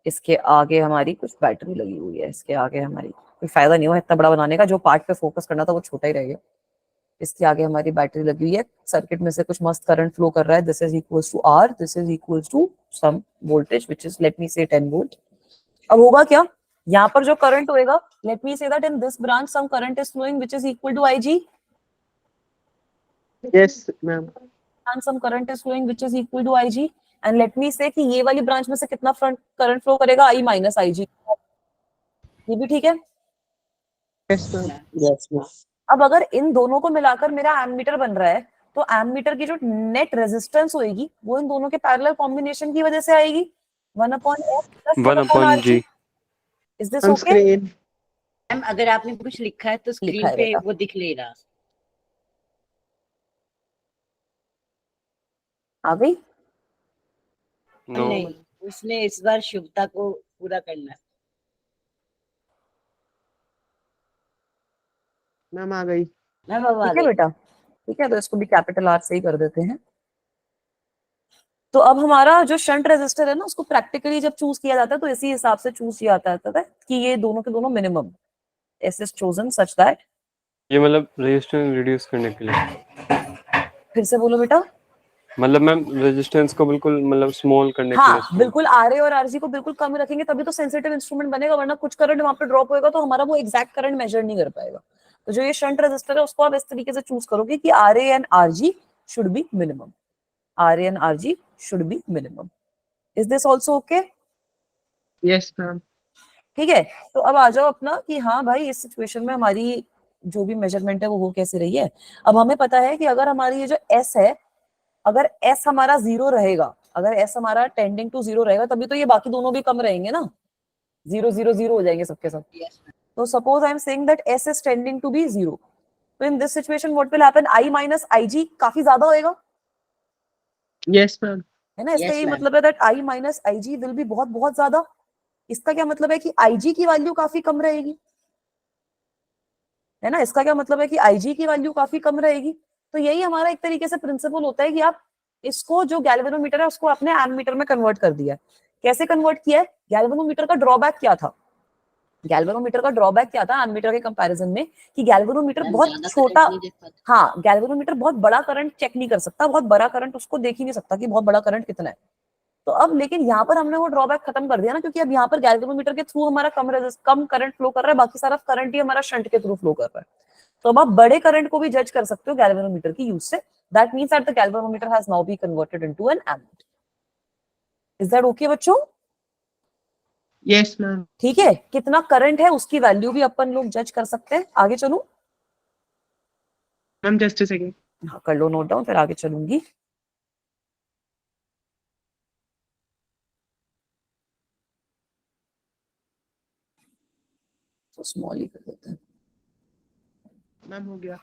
[SPEAKER 1] इसके आगे हमारी कुछ बैटरी लगी हुई है, इसके आगे हमारी कोई फायदा नहीं हुआ इतना बड़ा बनाने का, जो पार्ट पे फोकस करना था वो छोटा ही रह गया। इसके आगे हमारी बैटरी लगी हुई है, सर्किट में से कुछ मस्त करंट फ्लो कर रहा है। This is equals to R, this is equals to some voltage which is let me say 10 volt. अब होगा क्या, यहाँ पर जो करंट होएगा, let me say that in this branch some current is flowing which is equal to IG,
[SPEAKER 5] yes ma'am.
[SPEAKER 1] and some current is flowing which is equal to IG, and let me say कि ये वाली ब्रांच में से कितना करंट फ्लो करेगा, I minus IG। ये भी ठीक है?
[SPEAKER 5] Yes ma'am.
[SPEAKER 1] Yes ma'am. अब अगर इन दोनों को मिलाकर मेरा एमीटर बन रहा है, तो एमीटर की जो नेट रेजिस्टेंस होगी वो इन दोनों के पैरेलल कॉम्बिनेशन की वजह से आएगी 1/F plus
[SPEAKER 3] 1/G।
[SPEAKER 1] Is this
[SPEAKER 5] on
[SPEAKER 1] okay?
[SPEAKER 5] Screen.
[SPEAKER 2] Ma'am अगर आपने कुछ लिखा है तो
[SPEAKER 1] लिखा
[SPEAKER 2] स्क्रीन
[SPEAKER 1] है
[SPEAKER 2] पे
[SPEAKER 1] बेटा।
[SPEAKER 2] वो दिख ले रहा।
[SPEAKER 1] आ गई?
[SPEAKER 3] नो
[SPEAKER 2] नहीं, उसने इस बार शुभता को पूरा करना है।
[SPEAKER 5] मैम आ गई।
[SPEAKER 2] मैम अब आ
[SPEAKER 1] ठीक है
[SPEAKER 2] गई।
[SPEAKER 1] बेटा, ठीक है, तो इसको भी कैपिटल R से ही कर देते हैं। तो अब हमारा जो शंट रेजिस्टर है ना, उसको प्रैक्टिकली जब चूज किया जाता है तो इसी हिसाब से चूज किया जाता है कि ये दोनों के दोनों minimum S is chosen such that,
[SPEAKER 3] ये मतलब रेजिस्टेंस रिड्यूस करने के लिए,
[SPEAKER 1] फिर से बोलो बेटा।
[SPEAKER 3] मतलब मैम रेजिस्टेंस को बिल्कुल मतलब स्मॉल करने के लिए
[SPEAKER 1] हाँ बिल्कुल, RA और RG को बिल्कुल कम रखेंगे तभी तो सेंसिटिव इंस्ट्रूमेंट बनेगा, वरना कुछ करंट वहां पे ड्रॉप होएगा तो हमारा वो एग्जैक्ट करंट मेजर नहीं कर पाएगा। तो जो ये शंट रेजिस्टर है उसको आप इस तरीके से चूज करोगे कि RA and RG should be minimum, RA and RG should be minimum. Is this also okay?
[SPEAKER 5] Yes ma'am.
[SPEAKER 1] ठीक है, तो अब आ जाओ अपना कि हाँ भाई इस सिचुएशन में हमारी जो भी मेजरमेंट है वो हो कैसे रही है। अब हमें पता है कि अगर हमारी ये जो एस है, अगर एस हमारा 0 रहेगा, अगर एस हमारा टेंडिंग टू 0 रहेगा, तभी तो ये बाकी दोनों भी कम रहेंगे ना, 0 0 0 हो जाएंगे सबके सब।
[SPEAKER 2] Yes, ma'am.
[SPEAKER 1] तो suppose I am saying that S is tending to be 0, तो in this situation what will happen, I minus I G काफी ज्यादा होएगा,
[SPEAKER 5] यस मैम।
[SPEAKER 1] है ना। इसका
[SPEAKER 2] Yes,
[SPEAKER 1] ये
[SPEAKER 2] ma'am.
[SPEAKER 1] मतलब है that I minus I G will be बहुत बहुत ज्यादा। इसका क्या मतलब है कि आई जी की वैल्यू काफी कम रहेगी, है ना। इसका क्या मतलब है कि आई जी की वैल्यू काफी कम रहेगी। तो यही हमारा एक तरीके से प्रिंसिपल होता है कि आप इसको जो गैल्वेनोमीटर है उसको आपने एमीटर में कन्वर्ट कर दिया है। कैसे कन्वर्ट किया है, गैल्वेनोमीटर का ड्रॉबैक क्या था, गैल्वेनोमीटर का ड्रॉबैक क्या था एमीटर के कंपैरिजन में, कि गैल्वेनोमीटर
[SPEAKER 2] Ma'am,
[SPEAKER 1] बहुत
[SPEAKER 2] ज्यादा
[SPEAKER 1] छोटा,
[SPEAKER 2] करंट नहीं देख पाता।
[SPEAKER 1] हाँ गैल्वेनोमीटर बहुत बड़ा करंट चेक नहीं कर सकता, बहुत बड़ा करंट उसको देख ही नहीं सकता कि बहुत बड़ा करंट कितना है। तो अब लेकिन यहाँ पर हमने वो ड्रॉबैक खत्म कर दिया ना, क्योंकि अब यहाँ पर गैल्वेनोमीटर के थ्रू हमारा कम करंट फ्लो कर रहा है, बाकी सारा करंट ही हमारा शंट के थ्रू फ्लो कर रहा है। तो अब आप बड़े करंट को भी जज कर सकते हो गैल्वेनोमीटर की यूज से। That means that the galvanometer has now be converted into an ammeter. Is that okay बच्चों?
[SPEAKER 5] Yes ma'am.
[SPEAKER 1] ठीक है, कितना करंट है उसकी वैल्यू भी अपन लोग जज कर सकते हैं। आगे चलूं?
[SPEAKER 5] Ma'am just a second.
[SPEAKER 1] हाँ कर लो नोट डाउन, फिर आगे चलूंगी। तो स्मॉल ही कर देते हैं।
[SPEAKER 5] मैम हो गया।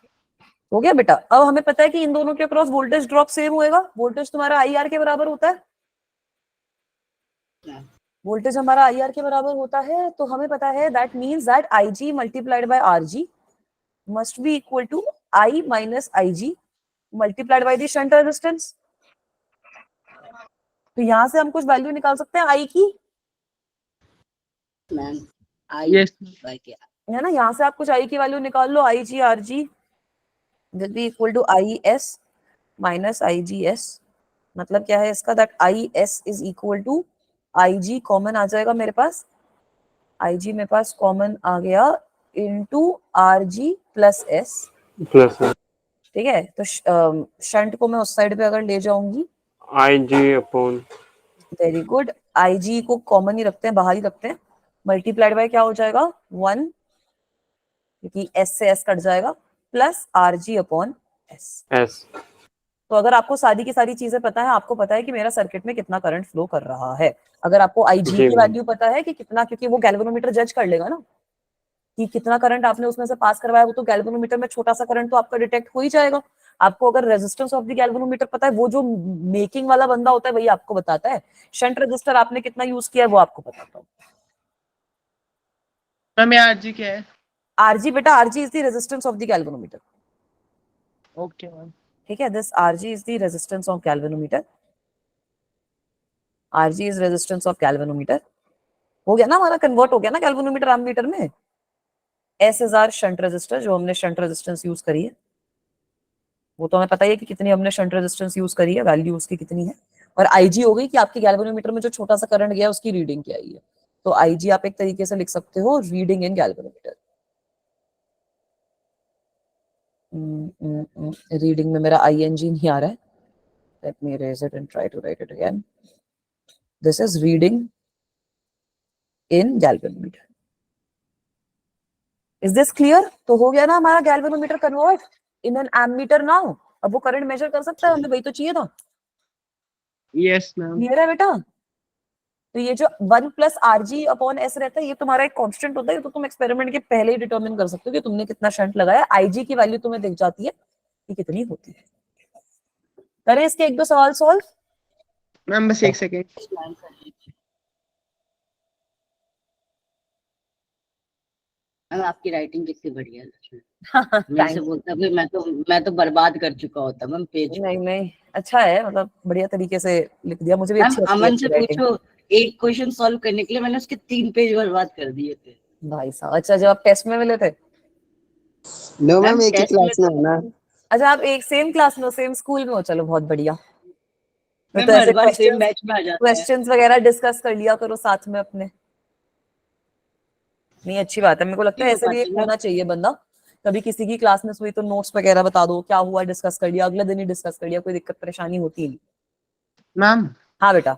[SPEAKER 1] हो गया बेटा। अब हमें पता है कि इन दोनों के अक्रॉस वोल्टेज ड्रॉप सेम होएगा, वोल्टेज तुम्हारा आई आर के बराबर होता है, वोल्टेज हमारा आई आर के बराबर होता है। तो हमें पता है that means that I G multiplied by R G must be equal to I minus I G multiplied by the shunt resistance. तो यहां से हम कुछ वैल्यू निकाल सकते हैं आई की,
[SPEAKER 2] Ma'am, I
[SPEAKER 5] यस
[SPEAKER 2] by क्या?
[SPEAKER 1] है ना। यहाँ से आप कुछ आई की वैल्यू निकाल लो, I G R G will be equal to I S minus I G S. मतलब क्या है इसका, that I S is equal to I G common आ जाएगा मेरे पास, आई जी मेरे पास कॉमन आ गया into R G plus S.
[SPEAKER 3] Plus
[SPEAKER 1] ठीक है, तो शंट को मैं उस साइड पे अगर ले जाऊंगी,
[SPEAKER 3] आई जी अपॉन,
[SPEAKER 1] वेरी गुड, आई जी को कॉमन ही रखते हैं, बाहर ही रखते हैं, मल्टीप्लाइड बाय क्या हो जाएगा 1, क्योंकि एस से एस कट जाएगा, plus R G upon S.
[SPEAKER 3] S.
[SPEAKER 1] तो अगर आपको सारी की सारी चीजें पता है, आपको पता है कि मेरा सर्किट में कितना करंट फ्लो कर रहा है। अगर आपको आई जी
[SPEAKER 3] जी
[SPEAKER 1] की
[SPEAKER 3] मैम।
[SPEAKER 1] वैल्यू पता है कि कितना, क्योंकि वो गैल्वेनोमीटर जज कर लेगा ना कि कितना करंट आपने उसमें से पास करवाया, वो तो गैल्वेनोमीटर में छोटा सा करंट तो आपका डिटेक्ट हो ही जाएगा। आपको अगर रेजिस्टेंस ऑफ द गैल्वेनोमीटर पता है, वो जो मेकिंग वाला बंदा होता है वही आपको बताता है। शंट रजिस्टर आपने कितना यूज किया है वो आपको बताता है।
[SPEAKER 5] मैम ये आरजी क्या है?
[SPEAKER 1] आरजी बेटा, RG is the resistance of the galvanometer.
[SPEAKER 5] Okay ma'am.
[SPEAKER 1] ठीक है, this RG is the resistance of galvanometer, RG is resistance of galvanometer. हो गया ना हमारा, कन्वर्ट हो गया ना गैल्वेनोमीटर एमीटर में। S is our shunt resistor, जो हमने शंट रेजिस्टेंस यूज करी है, वो तो हमें पता ही है कि कितनी हमने शंट रेजिस्टेंस यूज करी है, वैल्यू उसकी कितनी है। और आईजी हो गई कि आपके गैल्वेनोमीटर में जो छोटा सा करंट गया उसकी रीडिंग क्या आई है। तो आईजी आप एक तरीके से लिख सकते हो रीडिंग इन गैल्वेनोमीटर। रीडिंग में मेरा आईएनजी नहीं आ रहा है, let me erase it and try to write it again. This is reading in galvanometer. Is this clear? तो हो गया ना हमारा galvanometer convert in an ammeter now. अब वो करंट मेजर कर सकता है, हमें वही तो चाहिए था।
[SPEAKER 5] Yes ma'am.
[SPEAKER 1] क्लियर है बेटा? तो ये जो 1 plus R G upon S रहता है, ये तुम्हारा एक कांस्टेंट होता है, तो तुम एक्सपेरिमेंट के पहले ही डिटरमिन कर सकते हो कि तुमने कितना शंट लगाया। आईजी की वैल्यू तुम्हें दिख जाती है कि कितनी होती है। करें इसके एक दो सवाल सॉल्व?
[SPEAKER 5] मैम बस एक सेकंड।
[SPEAKER 2] Ma'am, कर लीजिए। मैम आपकी राइटिंग कितनी बढ़िया है सच में। मेरे से बोलता भाई मैं तो बर्बाद कर चुका होता मैम पेज।
[SPEAKER 1] नहीं नहीं, अच्छा है, मतलब बढ़िया तरीके से लिख दिया, मुझे भी
[SPEAKER 2] मैम
[SPEAKER 1] अच्छी लगती है
[SPEAKER 2] अमन
[SPEAKER 1] आपकी
[SPEAKER 2] से
[SPEAKER 1] राइटिंग।
[SPEAKER 2] पूछो, एक क्वेश्चन सॉल्व करने के लिए मैंने उसके 3 पेज बर्बाद कर दिए थे।
[SPEAKER 1] भाई साहब, अच्छा जब आप टेस्ट में मिले थे?
[SPEAKER 6] नो मैम एक ही
[SPEAKER 2] टेस्ट में
[SPEAKER 6] क्लास में है ना।
[SPEAKER 1] अच्छा आप एक सेम क्लास में हो, सेम स्कूल में हो, चलो बहुत बढ़िया।
[SPEAKER 2] मैम
[SPEAKER 1] तो ऐसे
[SPEAKER 2] हर बार सेम
[SPEAKER 1] क्वेश्चंस
[SPEAKER 2] बैच में आ जाता है।
[SPEAKER 1] क्वेश्चंस वगैरह डिस्कस कर लिया करो साथ में अपने। नहीं अच्छी बात है, मेरे को लगता है
[SPEAKER 2] नहीं हो
[SPEAKER 1] ऐसे भी एक
[SPEAKER 2] पाती मैम।
[SPEAKER 1] होना चाहिए बंदा। कभी किसी की क्लास में हुई तो नोट्स वगैरह बता दो, क्या हुआ डिस्कस कर लिया, अगले दिन ही डिस्कस कर लिया, कोई दिक्कत परेशानी होती नहीं।
[SPEAKER 5] मैम
[SPEAKER 1] हाँ बेटा।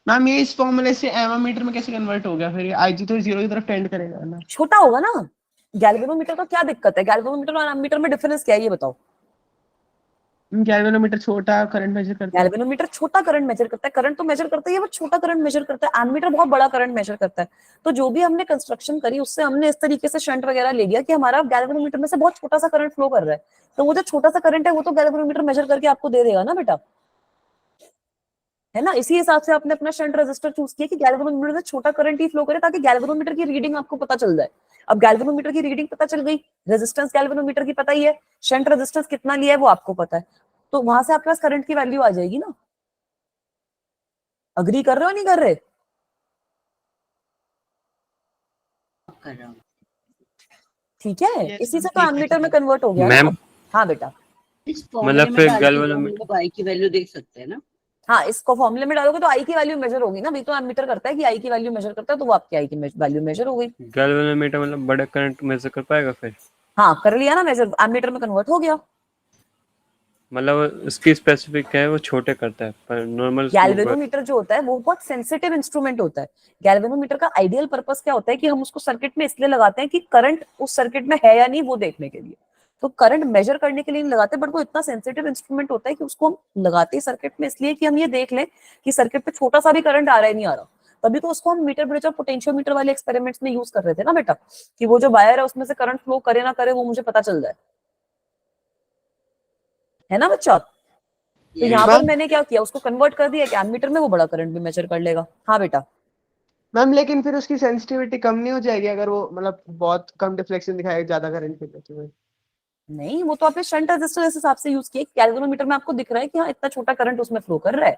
[SPEAKER 5] मैम ये इस फॉर्मूले से एमोमीटर में कैसे कन्वर्ट हो गया? फिर ये आईजी तो जीरो की तरफ टेंड करेगा ना।
[SPEAKER 1] छोटा होगा ना। गैल्वेनोमीटर का क्या दिक्कत है? गैल्वेनोमीटर और एमीटर में डिफरेंस क्या है ये बताओ।
[SPEAKER 5] गैल्वेनोमीटर छोटा करंट मेजर करता है।
[SPEAKER 1] गैल्वेनोमीटर छोटा करंट मेजर करता है, करंट तो मेजर करता ही है, वो छोटा करंट मेजर करता है। एमीटर बहुत बड़ा करंट मेजर करता है। तो जो भी हमने कंस्ट्रक्शन करी उससे हमने इस तरीके से शंट वगैरह ले लिया कि हमारा गैल्वेनोमीटर में से बहुत छोटा सा करंट फ्लो कर रहा है, तो वो जो छोटा सा करंट है वो तो गैल्वेनोमीटर मेजर करके आपको दे देगा ना बेटा, है ना। इसी हिसाब से आपने अपना शंट रेजिस्टर चूज किया कि गैल्वेनोमीटर से छोटा करंट ही फ्लो करे ताकि गैल्वेनोमीटर की रीडिंग आपको पता चल जाए। अब गैल्वेनोमीटर की रीडिंग पता चल गई, रेजिस्टेंस गैल्वेनोमीटर की पता ही है, शंट रेजिस्टेंस कितना लिया है वो आपको पता है, तो वहां से आपके पास करंट की वैल्यू आ जाएगी ना। अग्री कर रहे हो नहीं कर रहे?
[SPEAKER 2] कर रहा हूँ।
[SPEAKER 1] ठीक है,
[SPEAKER 5] Yes,
[SPEAKER 1] इसी से
[SPEAKER 5] ma'am,
[SPEAKER 1] तो एमीटर में कन्वर्ट हो गया
[SPEAKER 3] मैम
[SPEAKER 1] ना। हाँ बेटा,
[SPEAKER 2] इस फॉर्मूले में
[SPEAKER 3] फिर
[SPEAKER 2] डाल के
[SPEAKER 3] गैल्वेनोमीटर
[SPEAKER 2] हम लोग आई की वैल्यू देख सकते हैं ना।
[SPEAKER 1] हाँ इसको फॉर्मूले में डालोगे तो आई की वैल्यू मेजर होगी ना, भी तो एमीटर करता है कि आई की वैल्यू मेजर करता है, तो वो आपकी आई की वैल्यू मेजर हो गई।
[SPEAKER 3] गैल्वेनोमीटर मतलब बड़ा करंट मेजर कर पाएगा फिर?
[SPEAKER 1] हाँ कर लिया ना मेजर, एमीटर में कन्वर्ट हो गया।
[SPEAKER 3] मतलब उसकी स्पेसिफिक क्या है, वो छोटे करता है पर नॉर्मल।
[SPEAKER 1] गैल्वेनोमीटर जो होता है वो बहुत सेंसिटिव इंस्ट्रूमेंट होता है। गैल्वेनोमीटर का आइडियल पर्पस क्या होता है कि हम उसको सर्किट में इसलिए लगाते हैं कि करंट उस सर्किट में है या नहीं वो देखने के लिए, तो करंट मेजर करने के लिए नहीं लगाते, बट वो इतना सेंसिटिव इंस्ट्रूमेंट होता है कि उसको हम लगाते हैं सर्किट में इसलिए कि हम ये देख लें कि सर्किट पे छोटा सा भी करंट आ रहा है नहीं आ रहा। तभी तो उसको हम मीटर ब्रिज और पोटेंशियोमीटर वाले एक्सपेरिमेंट्स में यूज कर रहे थे ना बेटा, कि वो जो वायर है उसमें से करंट फ्लो करे ना करे वो मुझे पता चल जाए, है ना बच्चा। तो यहाँ पर मैंने क्या किया, उसको कन्वर्ट कर दिया कि एमीटर में वो बड़ा करंट भी मेजर कर लेगा। हाँ बेटा,
[SPEAKER 5] मैम लेकिन फिर उसकी सेंसिटिविटी कम नहीं हो जाएगी अगर वो मतलब बहुत कम डिफ्लेक्शन दिखाएगा ज्यादा करंट के?
[SPEAKER 1] नहीं वो तो आपने शंट रेजिस्टर इस हिसाब से यूज किया, गैल्वेनोमीटर में आपको दिख रहा है कि हाँ इतना छोटा करंट उसमें फ्लो कर रहा है,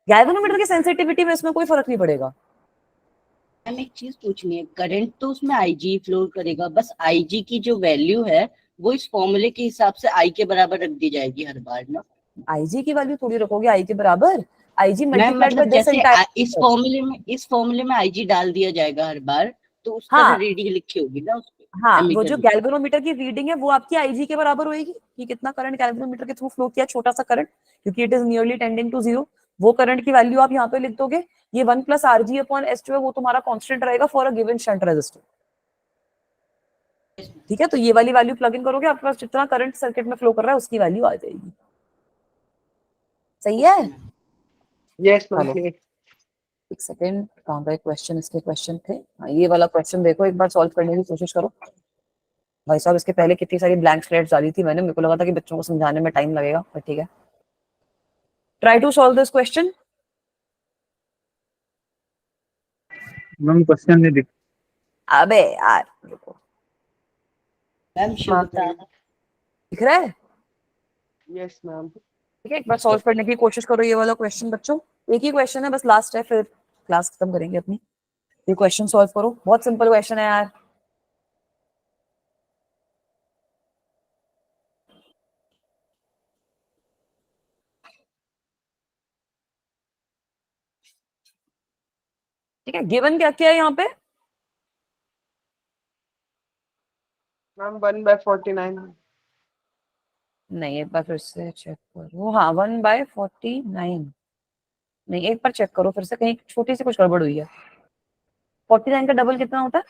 [SPEAKER 1] गैल्वेनोमीटर की सेंसिटिविटी में इसमें कोई फर्क नहीं पड़ेगा।
[SPEAKER 2] मैम एक चीज पूछनी है, करंट तो उसमें आईजी फ्लो करेगा, बस आईजी की जो वैल्यू है वो इस फॉर्मूले के हिसाब से आई के बराबर रख दी जाएगी हर बार ना।
[SPEAKER 1] आईजी की वैल्यू थोड़ी रखोगे आई के बराबर, आईजी
[SPEAKER 2] मैम
[SPEAKER 1] मल्टीप्लाइड बाय
[SPEAKER 2] मतलब
[SPEAKER 1] दिस
[SPEAKER 2] जैसे
[SPEAKER 1] एंटायर।
[SPEAKER 2] इस फॉर्मूले में आईजी डाल दिया जाएगा हर बार, तो उस
[SPEAKER 1] हाँ
[SPEAKER 2] तरह रीडिंग लिखी होगी ना उस पे
[SPEAKER 1] हाँ, वो
[SPEAKER 2] एमीटर
[SPEAKER 1] जो
[SPEAKER 2] में।
[SPEAKER 1] गैल्वेनोमीटर की रीडिंग है वो आपकी आईजी के बराबर होगी कि कितना करंट गैल्वेनोमीटर के थ्रू फ्लो किया, छोटा सा करंट, क्योंकि it is nearly tending to zero. वो करंट की वैल्यू आप यहाँ पे लिख दोगे, ये 1 प्लस आरजी अपॉन एस जो है वो तुम्हारा कांस्टेंट रहेगा for a given shunt resistor. ठीक है, तो ये वाली वैल्यू प्लग इन करोगे, आपके पास जितना करंट सर्किट में फ्लो कर रहा है उसकी वैल्यू आ जाएगी। सही है।
[SPEAKER 5] यस
[SPEAKER 1] चलो
[SPEAKER 5] मैम।
[SPEAKER 1] एक सेकेंड, कहाँ गए क्वेश्चन, इसके क्वेश्चन थे। हाँ, ये वाला क्वेश्चन देखो एक बार सॉल्व करने की कोशिश करो। भाई साहब इसके पहले कितनी सारी ब्लैंक स्लेट्स डाली थी मैंने, मेरे को लगा था कि बच्चों को समझाने में टाइम लगेगा, पर ठीक है। Try to solve this question.
[SPEAKER 4] Ma'am question नहीं दिख।
[SPEAKER 1] अबे यार देखो,
[SPEAKER 2] मैम शुभता
[SPEAKER 1] दिख रहा है?
[SPEAKER 5] Yes ma'am.
[SPEAKER 1] ठीक है, एक बार सॉल्व करने की कोशिश करो ये वाला क्वेश्चन बच्चों। एक ही क्वेश्चन है बस, लास्ट है, फिर क्लास खत्म करेंगे अपनी। ये क्वेश्चन सॉल्व करो, बहुत सिंपल क्वेश्चन है यार। ठीक है, गिवन क्या क्या है यहाँ पे?
[SPEAKER 5] मैम 1/49।
[SPEAKER 1] नहीं एक बार फिर से चेक करो, हाँ 1/49। नहीं एक बार चेक करो फिर से, कहीं छोटी सी कुछ गड़बड़ हुई है। 49 का डबल कितना होता है?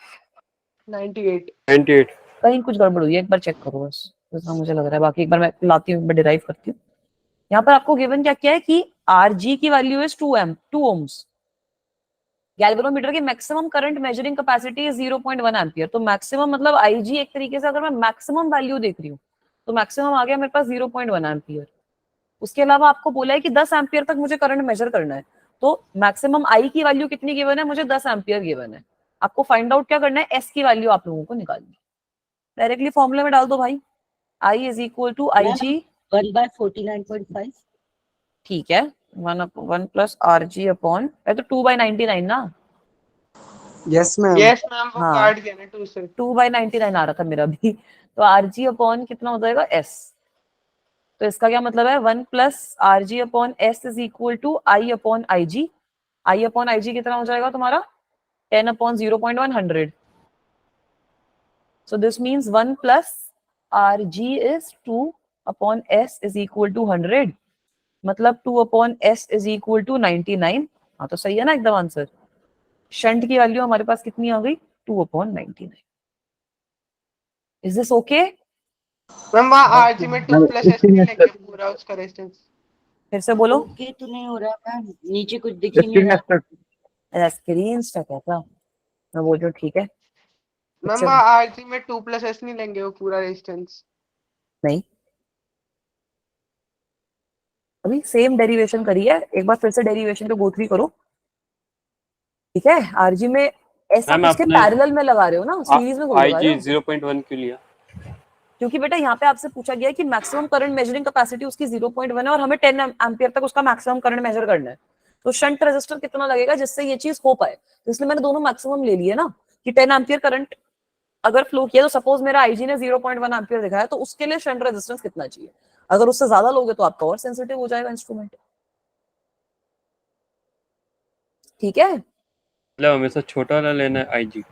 [SPEAKER 5] 98।
[SPEAKER 3] 98।
[SPEAKER 1] कहीं कुछ गड़बड़ हुई है, एक बार चेक करो बस, जितना मुझे लग रहा है। बाकी एक बार मैं लाती हूँ, मैं डिराइव करती हूँ। यहाँ पर आपको गिवन क्या क्या है कि Rg की वैल्यू इज 2 ohms। गैल्वेनोमीटर की maximum current measuring capacity is 0.1 ampere. तो मैक्सिमम मतलब Ig एक तरीके से अगर मैं मैक्सिमम वैल्यू देख रही हूँ तो मैक्सिमम आ गया मेरे पास 0.1 एम्पियर। उसके अलावा आपको बोला है कि 10 एम्पियर तक मुझे करंट मेजर करना है, तो मैक्सिमम आई की वैल्यू कितनी गिवन है? मुझे 10 एम्पियर गिवन है। आपको फाइंड आउट क्या करना है? एस की वैल्यू आप लोगों को निकालनी है। डायरेक्टली फॉर्मूले में डाल दो भाई, I is equal to I
[SPEAKER 2] ma'am
[SPEAKER 1] G.
[SPEAKER 2] 1/49.5।
[SPEAKER 1] ठीक है, 1 प्लस आर जी अपॉन, तो 2/99 ना।
[SPEAKER 6] Yes ma'am.
[SPEAKER 5] यस मैम वो
[SPEAKER 1] हाँ
[SPEAKER 5] काट दिया ना 2 से।
[SPEAKER 1] 2/99 आ रहा था मेरा भी। तो आर जी अपॉन कितना हो जाएगा? एस। तो इसका क्या मतलब है? 1 plus R G upon S is equal to I upon I G. I upon I G कितना हो जाएगा तुम्हारा? 10 upon 0.1 100। So this means 1 plus Rg is 2 upon S is equal to 100. मतलब 2 upon S is equal to 99. हाँ तो सही है ना एकदम आंसर। शंट की वैल्यू हमारे पास कितनी आ गई 2/99। Is this okay?
[SPEAKER 5] मैम वहाँ आरजी में 2 प्लस एस नहीं लेंगे पूरा उसका रेजिस्टेंस।
[SPEAKER 1] फिर से बोलो।
[SPEAKER 2] ओके तो नहीं हो रहा मैम, नीचे कुछ दिख ही नहीं
[SPEAKER 4] स्क्रीन
[SPEAKER 2] रहा।
[SPEAKER 1] अच्छा स्क्रीन स्टक है क्या? मैं बोल रही हूँ ठीक है।
[SPEAKER 5] मैम
[SPEAKER 1] अच्छा,
[SPEAKER 5] वहाँ आरजी में 2 प्लस एस नहीं लेंगे वो पूरा रेजिस्टेंस।
[SPEAKER 1] नहीं अभी सेम डेरिवेशन करी है, एक बार फिर से डेरिवेशन को गो थ्रू करो। ठीक है, आरजी में ऐसा
[SPEAKER 3] मैम
[SPEAKER 1] उसके
[SPEAKER 3] आपने
[SPEAKER 1] पैरेलल में लगा रहे हो ना, सीरीज में थोड़ी लगा रहे
[SPEAKER 3] IG
[SPEAKER 1] हो।
[SPEAKER 3] 0.1 क्यों लिया?
[SPEAKER 1] क्योंकि बेटा यहाँ पे आपसे पूछा गया है कि मैक्सिमम करंट मेजरिंग कैपेसिटी उसकी 0.1 है और हमें 10 एम्पियर तक उसका मैक्सिमम करंट मेजर करना है। तो शंट रेजिस्टर कितना लगेगा जिससे ये चीज हो पाए, तो इसलिए मैंने दोनों मैक्सिमम ले लिए ना कि 10 एम्पियर करंट अगर फ्लो किया तो सपोज मेरा आईजी ने 0.1 एम्पियर दिखाया तो उसके लिए शंट रेजिस्टेंस कितना चाहिए। अगर उससे ज्यादा लोगे तो आपका और सेंसिटिव हो जाएगा इंस्ट्रूमेंट। ठीक है,
[SPEAKER 3] मतलब हमेशा छोटा वाला लेना है IG।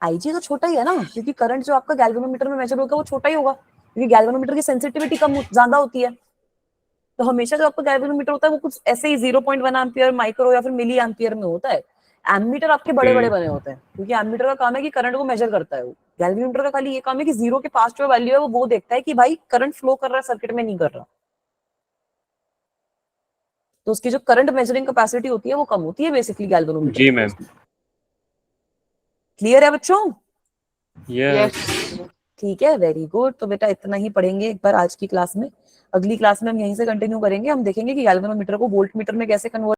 [SPEAKER 1] आईजी तो छोटा ही है ना, क्योंकि करंट जो आपका गैल्वेनोमीटर में मेजर होगा वो छोटा ही होगा, क्योंकि गैल्वेनोमीटर की सेंसिटिविटी कम ज्यादा होती है। तो हमेशा जो आपका गैल्वेनोमीटर होता है वो कुछ ऐसे ही 0.1 एम्पियर माइक्रो या फिर मिली एम्पियर में होता है। एमीटर आपके बड़े बड़े बने होते हैं, क्योंकि एमीटर का काम है कि करंट को मेजर करता है। वो गैल्वेनोमीटर का खाली ये काम है कि जीरो के पास जो वैल्यू है वो देखता है कि भाई करंट फ्लो कर रहा है सर्किट में, नहीं कर रहा। तो उसकी जो करंट मेजरिंग कैपेसिटी होती है वो कम होती है बेसिकली गैल्वेनोमीटर।
[SPEAKER 3] जी मैम।
[SPEAKER 1] क्लियर है बच्चों?
[SPEAKER 3] यस।
[SPEAKER 1] ठीक है, वेरी गुड। तो बेटा इतना ही पढ़ेंगे एक बार आज की क्लास में। अगली क्लास में हम यहीं से कंटिन्यू करेंगे, हम देखेंगे कि गैल्वेनोमीटर को वोल्ट मीटर में कैसे कन्वर्ट